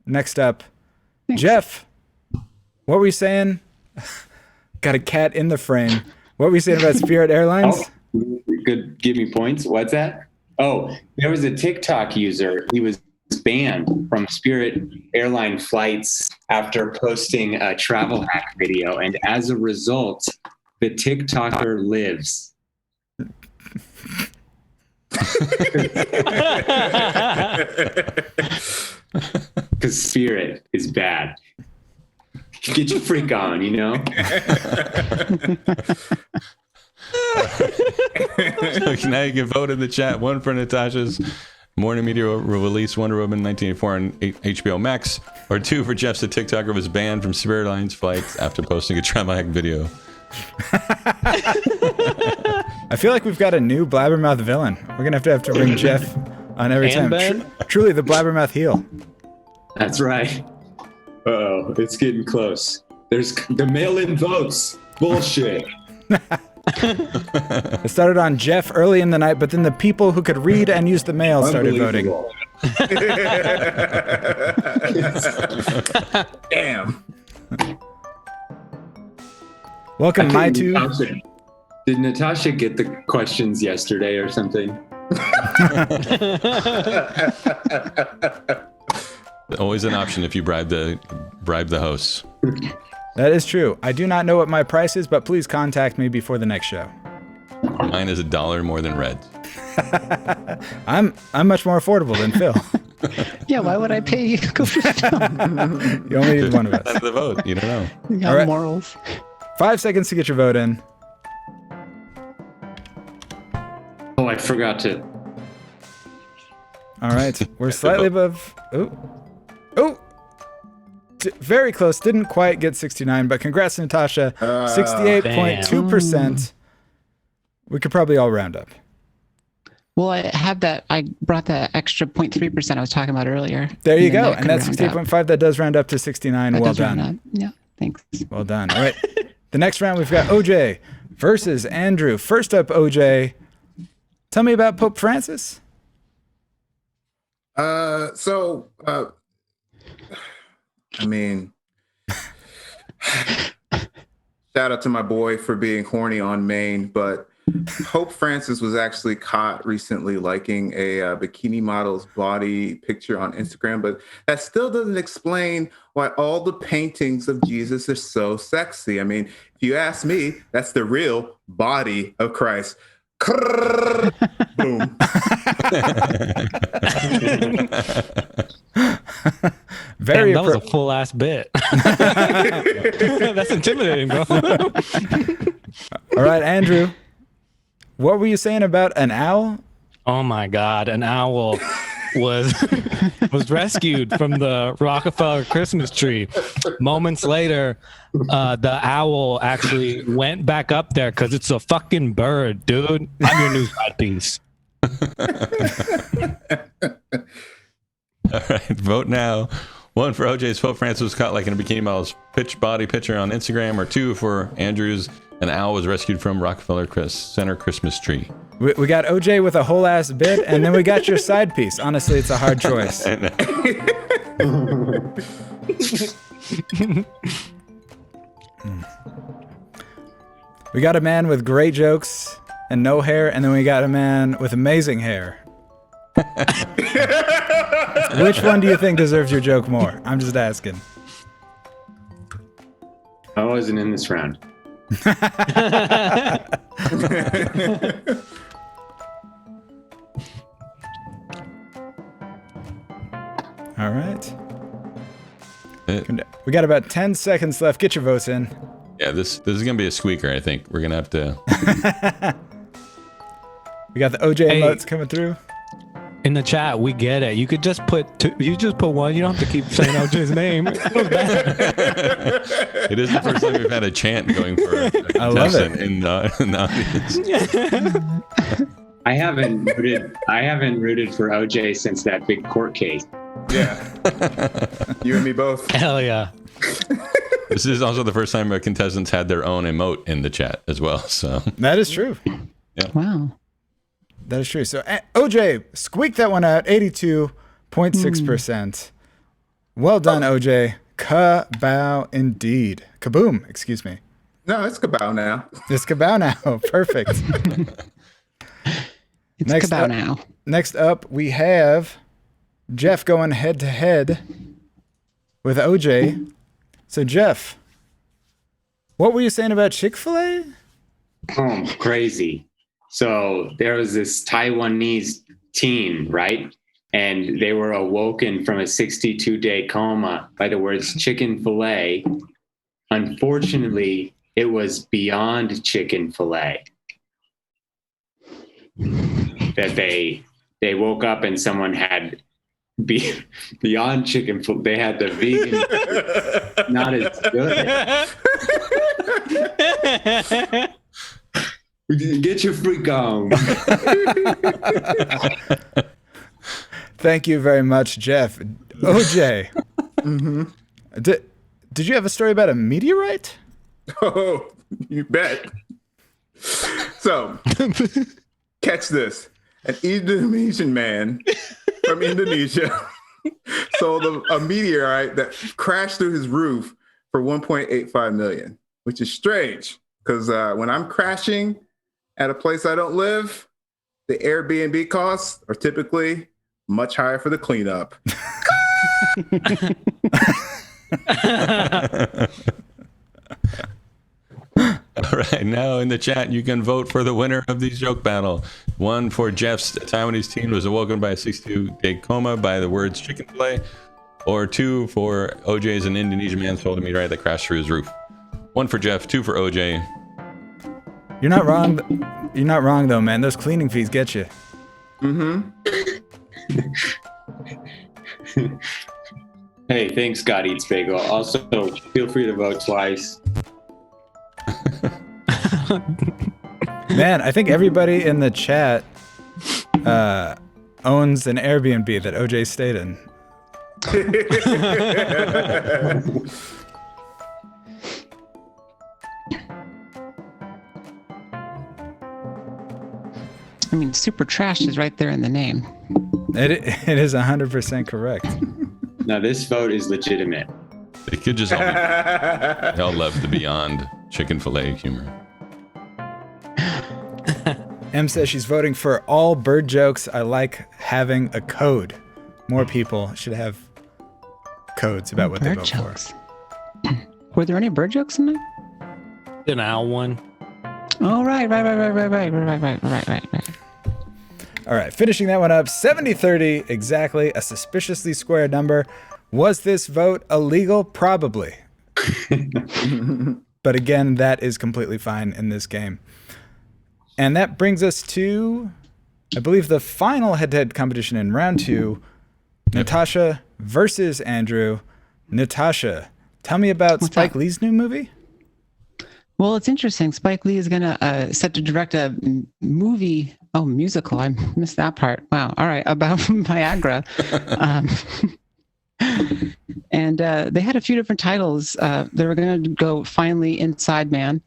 Next up, Thanks. Jeff. What were you saying? Got a cat in the frame. What were you saying about Spirit Airlines? Oh, good. Give me points. What's that? Oh, there was a TikTok user. He was banned from Spirit airline flights after posting a travel hack video. And as a result, the TikToker lives. Because Spirit is bad. Get your freak on, you know? So now you can vote in the chat. 1 for Natasha's Morning Media will release Wonder Woman 1984 on HBO Max, or 2 for Jeff's The TikToker was banned from Spirit Airlines flights after posting a travel hack video. I feel like we've got a new Blabbermouth villain. We're going to have to bring Jeff on every And time. Ben? Truly the Blabbermouth heel. That's right. Uh-oh, it's getting close. There's the mail-in votes. Bullshit. It started on Jeff early in the night, but then the people who could read and use the mail started voting. Damn. Welcome, my two. Did Natasha get the questions yesterday or something? Always an option if you bribe the hosts. That is true. I do not know what my price is, but please contact me before the next show. Mine is $1 more than Red's. I'm much more affordable than Phil. Yeah, why would I pay you? Go for You only need one of us. That's the vote. You don't know. You got All right. morals. 5 seconds to get your vote in. Oh, I forgot to. All right. We're slightly above. Oh. Very close. Didn't quite get 69, but congrats, Natasha. 68.2%. We could probably all round up. Well, I brought that extra 0.3% I was talking about earlier. There you And then go. that And could that's round up. 68.5. That does round up to 69. That Well does round done. up. Yeah, thanks. Well done. All right. The next round, we've got OJ versus Andrew. First up, OJ. Tell me about Pope Francis. I mean, shout out to my boy for being horny on Maine, but Pope Francis was actually caught recently liking a bikini model's body picture on Instagram, but that still doesn't explain why all the paintings of Jesus are so sexy. I mean, if you ask me, that's the real body of Christ. Boom. Very Damn, that was a full ass bit. That's intimidating, bro. All right, Andrew. What were you saying about an owl? Oh my God, an owl was rescued from the Rockefeller Christmas tree. Moments later, the owl actually went back up there because it's a fucking bird, dude. I'm your new side piece. All right, vote now. 1 for OJ's Pope Francis was caught like in a bikini model's body picture on Instagram, or 2 for Andrew's an owl was rescued from Rockefeller Center Christmas tree. We got OJ with a whole ass bit, and then we got your side piece. Honestly, it's a hard choice. We got a man with great jokes and no hair, and then we got a man with amazing hair. Which one do you think deserves your joke more? I'm just asking. I wasn't in this round. All right. We got about 10 seconds left. Get your votes in. Yeah, this is gonna be a squeaker. I think we're gonna have to. We got the OJ emotes coming through. In the chat, we get it. You could just put two, you just put one. You don't have to keep saying OJ's name. It is the first time we've had a chant going for a contestant in the audience. I haven't rooted for OJ since that big court case. Yeah. You and me both. Hell yeah. This is also the first time our contestants had their own emote in the chat as well. So that is true. Yeah. Wow. That is true. So OJ squeaked that one out, 82.6%. Well done, OJ. Kabow indeed. Kaboom, excuse me. No, it's Cabal now. It's kabow now. Perfect. It's kabow now. Next up, we have Jeff going head to head with OJ. So Jeff, what were you saying about Chick-fil-A? Oh, crazy. So there was this Taiwanese teen, right? And they were awoken from a 62-day coma by the words chicken fillet. Unfortunately, it was beyond chicken fillet. That they woke up and someone had beyond chicken fillet. They had the vegan, not as good. Get your freak on. Thank you very much, Jeff. OJ. Mm-hmm. Did you have a story about a meteorite? Oh, you bet. So, catch this. An Indonesian man from Indonesia sold a meteorite that crashed through his roof for $1.85 million, which is strange because when I'm crashing at a place I don't live, the Airbnb costs are typically much higher for the cleanup. All right, now in the chat, you can vote for the winner of the joke battle. 1 for Jeff's Taiwanese teen was awoken by a 62-day coma by the words chicken fillet, or 2 for OJ's an Indonesian man sold a meteorite that crashed through his roof. 1 for Jeff, 2 for OJ. You're not wrong. You're not wrong though, man. Those cleaning fees get you. Mm-hmm. Hey, thanks, God Eats Bagel. Also, feel free to vote twice. Man, I think everybody in the chat owns an Airbnb that OJ stayed in. I mean, super trash is right there in the name. It is 100% correct. Now, this vote is legitimate. They could just all they all love the beyond chicken fillet humor. M says she's voting for all bird jokes. I like having a code. More people should have codes about what they vote jokes. Were there any bird jokes in there? An owl one. Oh, right. All right, finishing that one up. 70-30, exactly. A suspiciously square number. Was this vote illegal? Probably. But again, that is completely fine in this game. And that brings us to, I believe, the final head-to-head competition in round 2. Natasha versus Andrew. Natasha, tell me about Spike Lee's new movie. Well, it's interesting. Spike Lee is going to set to direct a movie. Oh, musical. I missed that part. Wow. All right. About Viagra. And they had a few different titles. They were going to go Finally Inside Man.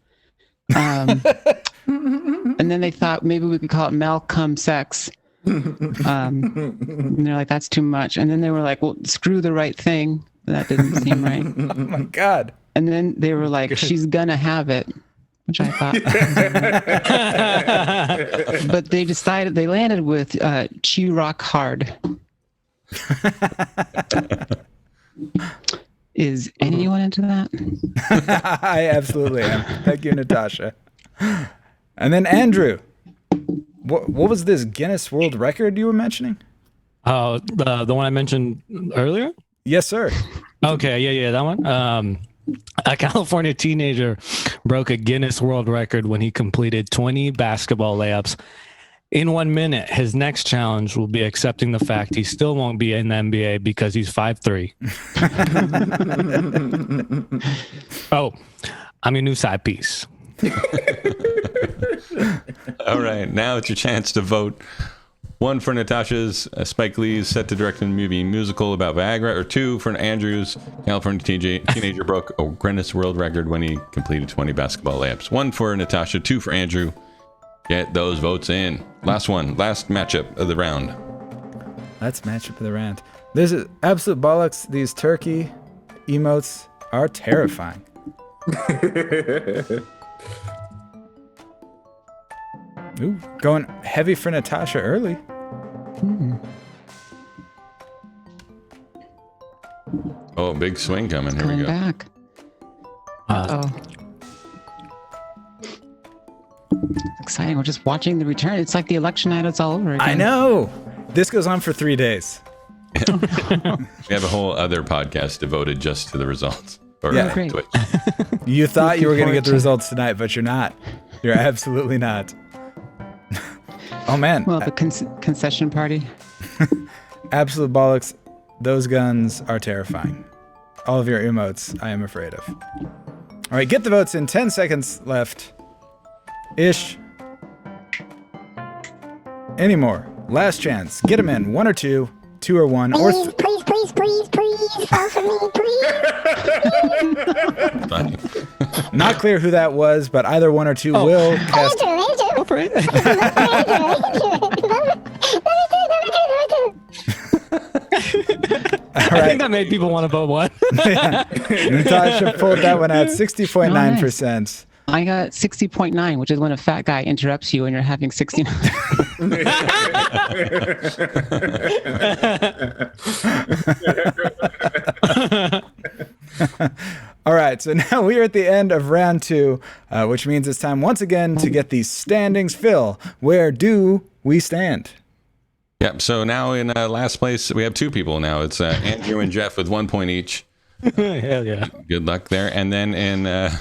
And then they thought maybe we could call it Malcolm Sex. And they're like, that's too much. And then they were like, well, Screw the Right Thing. That didn't seem right. Oh, my God. And then they were like, She's Gonna Have It, which I thought. But they landed with She Rock Hard. Is anyone into that? I absolutely am. Thank you, Natasha. And then Andrew, what was this Guinness World Record you were mentioning? Oh, the one I mentioned earlier? Yes, sir. Okay, yeah, that one. A California teenager broke a Guinness World Record when he completed 20 basketball layups in 1 minute. His next challenge will be accepting the fact he still won't be in the NBA because he's 5'3". Oh, I'm your new side piece. All right, now it's your chance to vote. 1 for Natasha's Spike Lee's set to direct a movie musical about Viagra, or 2 for Andrew's California teenager broke a Guinness World Record when he completed 20 basketball layups. 1 for Natasha, 2 for Andrew. Get those votes in. Last matchup of the round. Last matchup of the round. This is absolute bollocks. These turkey emotes are terrifying. Ooh, going heavy for Natasha early. Oh, big swing coming. Here we Coming go. back. Oh. Exciting. We're just watching the return. It's like the election night. It's all over again. I know. This goes on for 3 days. We have a whole other podcast devoted just to the results. Or Yeah. Great. Twitch. You thought you were going to get the forward to- results tonight, but you're not. You're absolutely not. Oh, man. Well, the concession party. Absolute bollocks. Those guns are terrifying. All of your emotes, I am afraid of. All right, get the votes in. 10 seconds left. Ish. Any more? Last chance. Get them in. 1 or 2. 2 or 1. Or Please, vote for me, please. Funny. not clear who that was, but either 1 or 2 will cast. Andrew. Go for it. I think that made people want to vote one. Natasha pulled that one out. 60.9%. I got 60.9, which is when a fat guy interrupts you and you're having 69. All right, so now we are at the end of round 2, which means it's time once again to get these standings. Phil, where do we stand? Yep. So now in last place, we have 2 people now. It's Andrew and Jeff with 1 point each. Hell yeah. Good luck there. And then in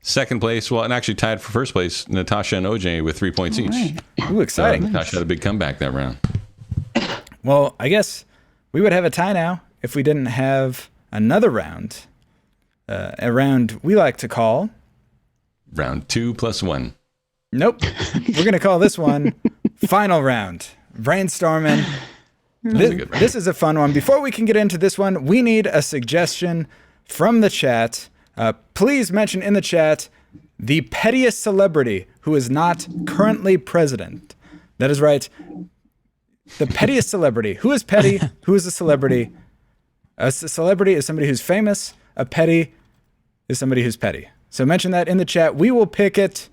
second place, well, and actually tied for first place, Natasha and OJ with 3 points each. Right. Ooh, exciting. Natasha had a big comeback that round. Well, I guess we would have a tie now if we didn't have another round. A round we like to call... Round 2 plus 1. Nope. We're going to call this one Final Round. Brainstorming. This is a fun one. Before we can get into this one, we need a suggestion from the chat. Please mention in the chat the pettiest celebrity who is not currently president. That is right. The pettiest celebrity. Who is petty? Who is a celebrity? A celebrity is somebody who's famous. A petty is somebody who's petty. So mention that in the chat. We will pick it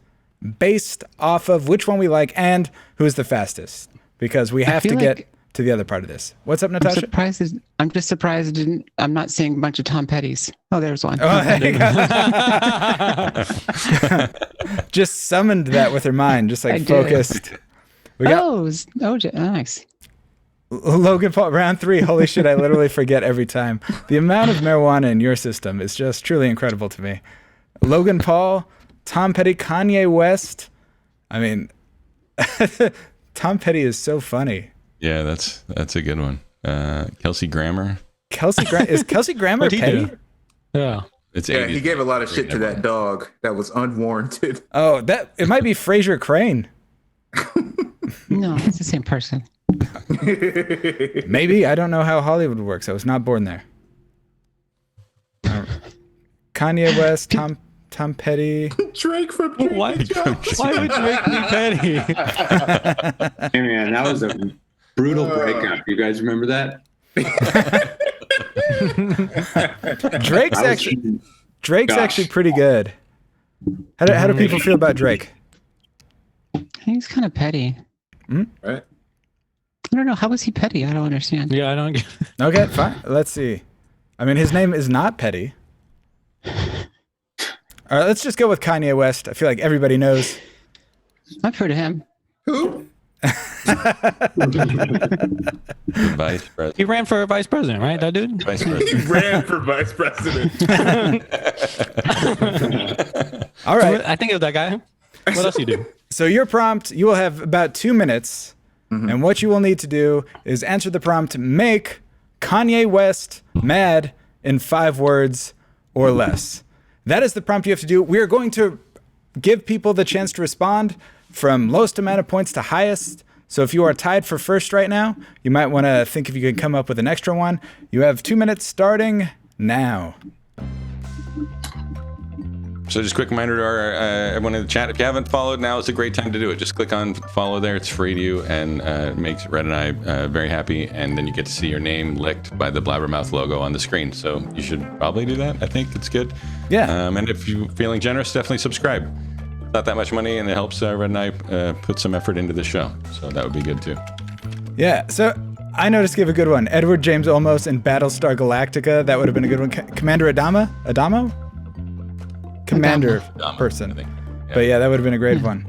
based off of which one we like and who's the fastest, because we have to feel get like- to the other part of this. What's up, I'm Natasha? surprised. I'm just surprised I'm not seeing a bunch of Tom Petty's. Oh, there's one. Oh, there you go. Just summoned that with her mind, just I like did. focused. We got Nice. Logan Paul, round 3. Holy shit, I literally forget every time. The amount of marijuana in your system is just truly incredible to me. Logan Paul, Tom Petty, Kanye West. I mean, Tom Petty is so funny. Yeah, that's a good one. Kelsey Grammer. Is Kelsey Grammer What'd he Petty? do? Yeah. It's Yeah, 80s. he gave a lot of shit to that dog that was unwarranted. Oh, that it might be Fraser Crane. No, it's the same person. Maybe. I don't know how Hollywood works. I was not born there. Kanye West, Tom Petty. Drake from Why would Drake be Petty? Hey man, that was a brutal breakup. You guys remember that? Drake's actually pretty good. How do people feel about Drake? He's kind of petty. Right? I don't know. How was he petty? I don't understand. Yeah, I don't get. Okay, fine. Let's see. I mean, his name is not Petty. All right, let's just go with Kanye West. I feel like everybody knows. I've heard of him. Who? Vice president. He ran for vice president, right? That dude. Vice He president. ran for vice president. All right. I think it was that guy. What else you do? So your prompt, you will have about 2 minutes. And what you will need to do is answer the prompt, make Kanye West mad in 5 words or less. That is the prompt you have to do. We are going to give people the chance to respond from lowest amount of points to highest. So if you are tied for first right now, you might want to think if you can come up with an extra one. You have 2 minutes starting now. So just a quick reminder to our everyone in the chat, if you haven't followed, now is a great time to do it. Just click on follow there. It's free to you and makes Red and I very happy. And then you get to see your name licked by the Blabbermouth logo on the screen. So you should probably do that. I think it's good. Yeah. And if you're feeling generous, definitely subscribe. It's not that much money, and it helps Red and I put some effort into the show. So that would be good too. Yeah, so I know to give a good one. Edward James Olmos in Battlestar Galactica. That would have been a good one. Commander Adamo? Commander Adamo, person. I think. Yeah. But yeah, that would have been a great one.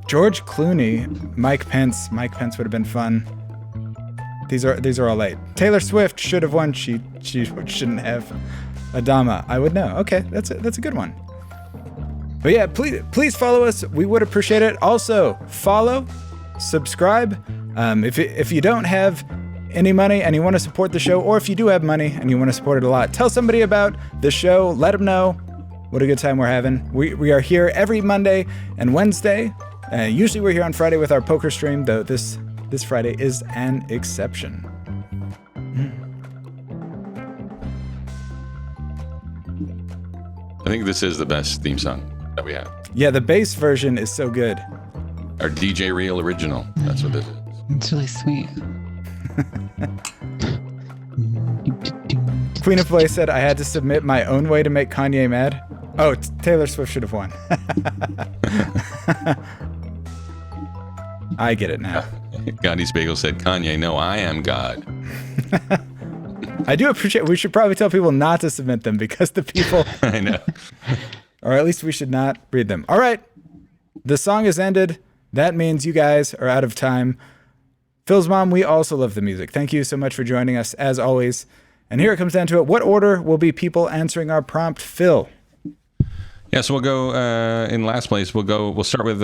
George Clooney, Mike Pence. Mike Pence would have been fun. These are all late. Taylor Swift should have won. She shouldn't have. Adama, I would know. Okay, that's a good one. But yeah, please follow us. We would appreciate it. Also, follow, subscribe. If you don't have any money and you want to support the show, or if you do have money and you want to support it a lot, tell somebody about the show. Let them know what a good time we're having. We are here every Monday and Wednesday. Usually we're here on Friday with our poker stream, though this Friday is an exception. I think this is the best theme song that we have. Yeah, the bass version is so good. Our DJ Reel original. That's what this is. It's really sweet. Queen of Play said I had to submit my own way to make Kanye mad. Oh, Taylor Swift should have won. I get it now. Gandhi's Bagel said, Kanye, no, I am God. I do appreciate. We should probably tell people not to submit them because the people, I know. or at least we should not read them. All right, the song is ended. That means you guys are out of time. Phil's mom, we also love the music. Thank you so much for joining us as always. And here it comes down to it. What order will be people answering our prompt, Phil? Yeah, so we'll go in last place. We'll start with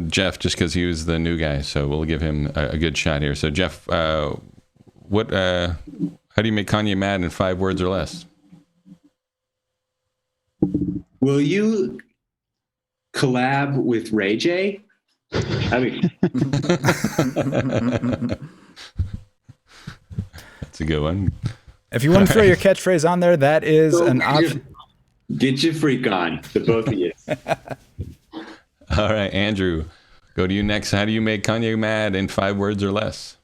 Jeff, just because he was the new guy. So we'll give him a good shot here. So Jeff, how do you make Kanye mad in 5 words or less? Will you collab with Ray J? I mean, That's a good one. If you want to throw your catchphrase on there, that is an option. get your freak on, the both of you. All right, Andrew, go to you next. How do you make Kanye mad in 5 words or less?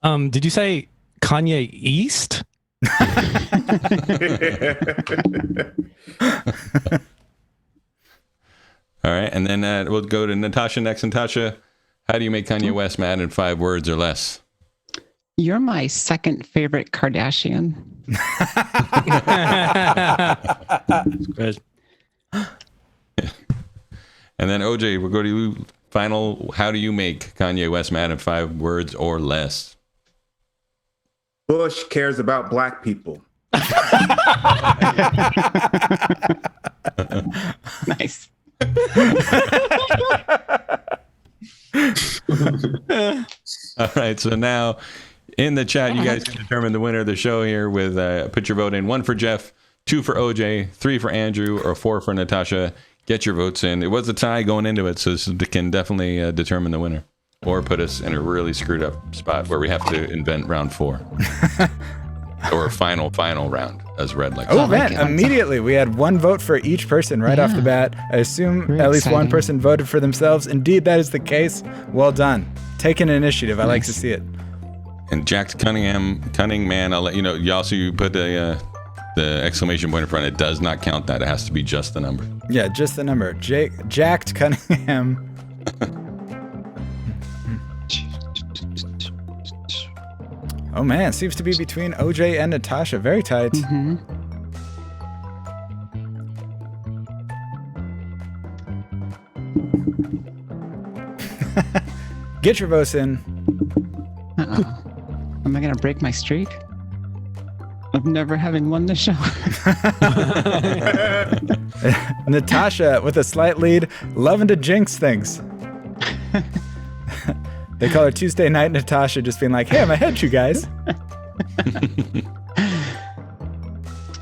Did you say Kanye East? All right, and then we'll go to Natasha next. Natasha, how do you make Kanye West mad in 5 words or less? You're my second favorite Kardashian. Good. And then OJ, we'll go to you. Final, how do you make Kanye West mad in 5 words or less? Bush cares about black people. Nice. All right, so now in the chat, you guys can determine the winner of the show here with put your vote in. 1 for Jeff, 2 for OJ, 3 for Andrew, or 4 for Natasha. Get your votes in. It was a tie going into it, so this can definitely determine the winner or put us in a really screwed up spot where we have to invent round 4 or final round, as Red likes. Oh, man, immediately we had 1 vote for each person right off the bat. I assume at least one person voted for themselves. Indeed, that is the case. Well done. Take an initiative. I like to see it. And Jack Cunning Man, I'll let you know. You also put the exclamation point in front. It does not count that. It has to be just the number. Yeah, just the number. Jacked Cunningham. Oh man, seems to be between OJ and Natasha. Very tight. Mm-hmm. Get your votes in. Uh-oh. Am I going to break my streak of never having won the show? Natasha with a slight lead, loving to jinx things. They call her Tuesday Night Natasha, just being like, hey, I'm ahead, you guys.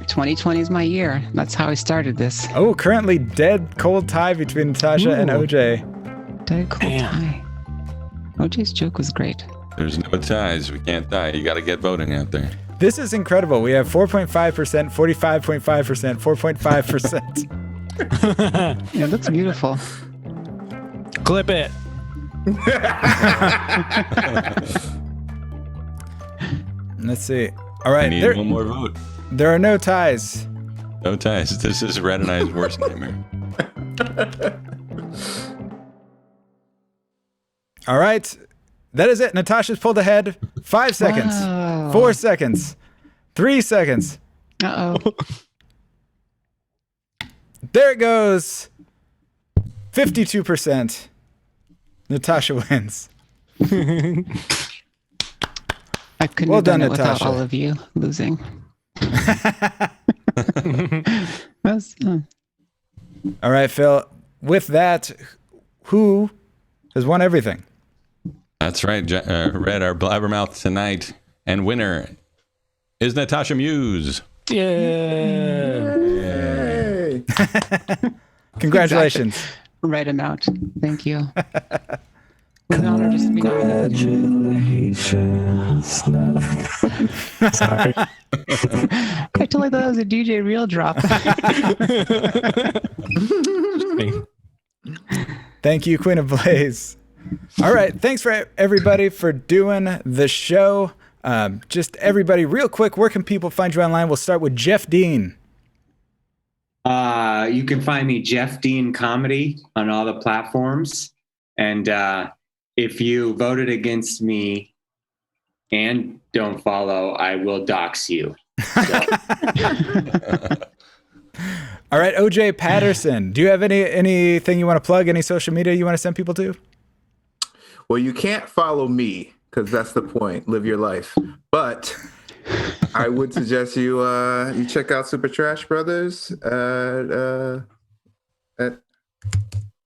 2020 is my year. That's how I started this. Oh, currently dead cold tie between Natasha and OJ. Dead cold tie. OJ's joke was great. There's no ties. We can't tie. You got to get voting out there. This is incredible. We have 4.5%, 45.5%, 4.5%. Yeah, it looks beautiful. Clip it. Let's see. All right. I need one more vote. There are no ties. No ties. This is Red and I's worst nightmare. All right. That is it. Natasha's pulled ahead. 5 seconds. Wow. 4 seconds. 3 seconds. Uh-oh. There it goes. 52%. Natasha wins. I couldn't Well have done done, it without Natasha. all of you losing. That's, All right, Phil. With that, who has won everything? That's right. Red, our Blabbermouth tonight. And winner is Natasha Muse. Yeah. Yay. Congratulations. right amount. Thank you. It's an honor just to be Sorry. I totally thought that was a DJ Real drop. Thank you, Queen of Blaze. All right. Thanks for everybody for doing the show. Just everybody, real quick, where can people find you online? We'll start with Jeff Dean. You can find me Jeff Dean Comedy on all the platforms. And if you voted against me and don't follow, I will dox you. So. All right, OJ Patterson. Do you have anything you want to plug? Any social media you want to send people to? Well, you can't follow me because that's the point. Live your life. But I would suggest you check out Super Trash Brothers. There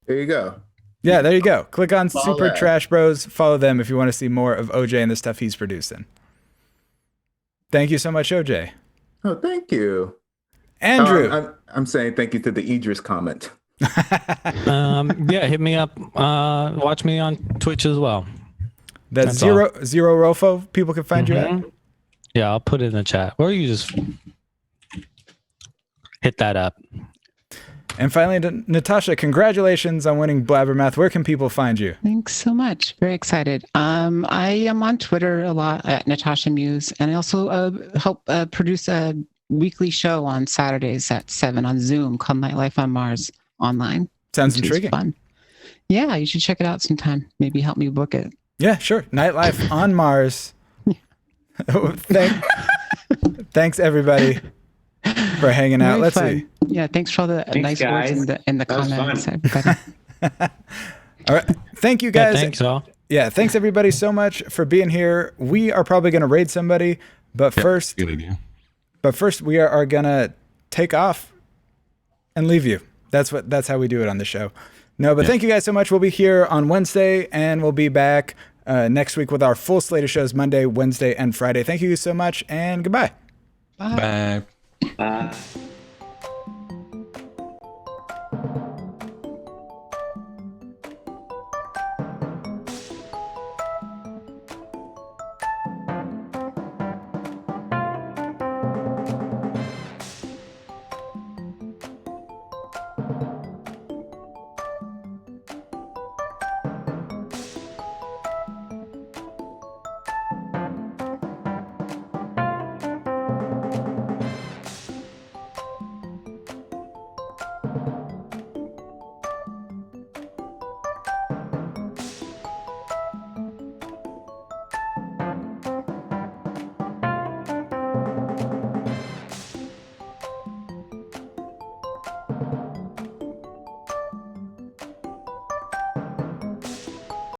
you go. Yeah, there you go. Click on Follow Super that. Trash Bros. Follow them if you want to see more of OJ and the stuff he's producing. Thank you so much, OJ. Oh, thank you. Andrew. I'm saying thank you to the Idris comment. Yeah, hit me up. Watch me on Twitch as well. That's zero Orolfo. People can find you at. Yeah, I'll put it in the chat. Or you just hit that up. And finally, Natasha, congratulations on winning Blabbermouth. Where can people find you? Thanks so much. Very excited. I am on Twitter a lot at Natasha Muse, and I also help produce a weekly show on Saturdays at 7 on Zoom called Nightlife on Mars online. Sounds which is intriguing. fun. Yeah, you should check it out sometime. Maybe help me book it. Yeah, sure. Nightlife on Mars. Thanks everybody for hanging out. Very Let's fun. see. Yeah, thanks for all the nice guys. words in the That was comments, fun. everybody. All right. Thank you Yeah, guys. thanks all. Yeah, thanks everybody so much for being here. We are probably going to raid somebody, but first Good idea. we are going to take off and leave you. That's how we do it on the show. No, but thank you guys so much. We'll be here on Wednesday, and we'll be back next week with our full slate of shows Monday, Wednesday, and Friday. Thank you so much, and goodbye. Bye. Bye.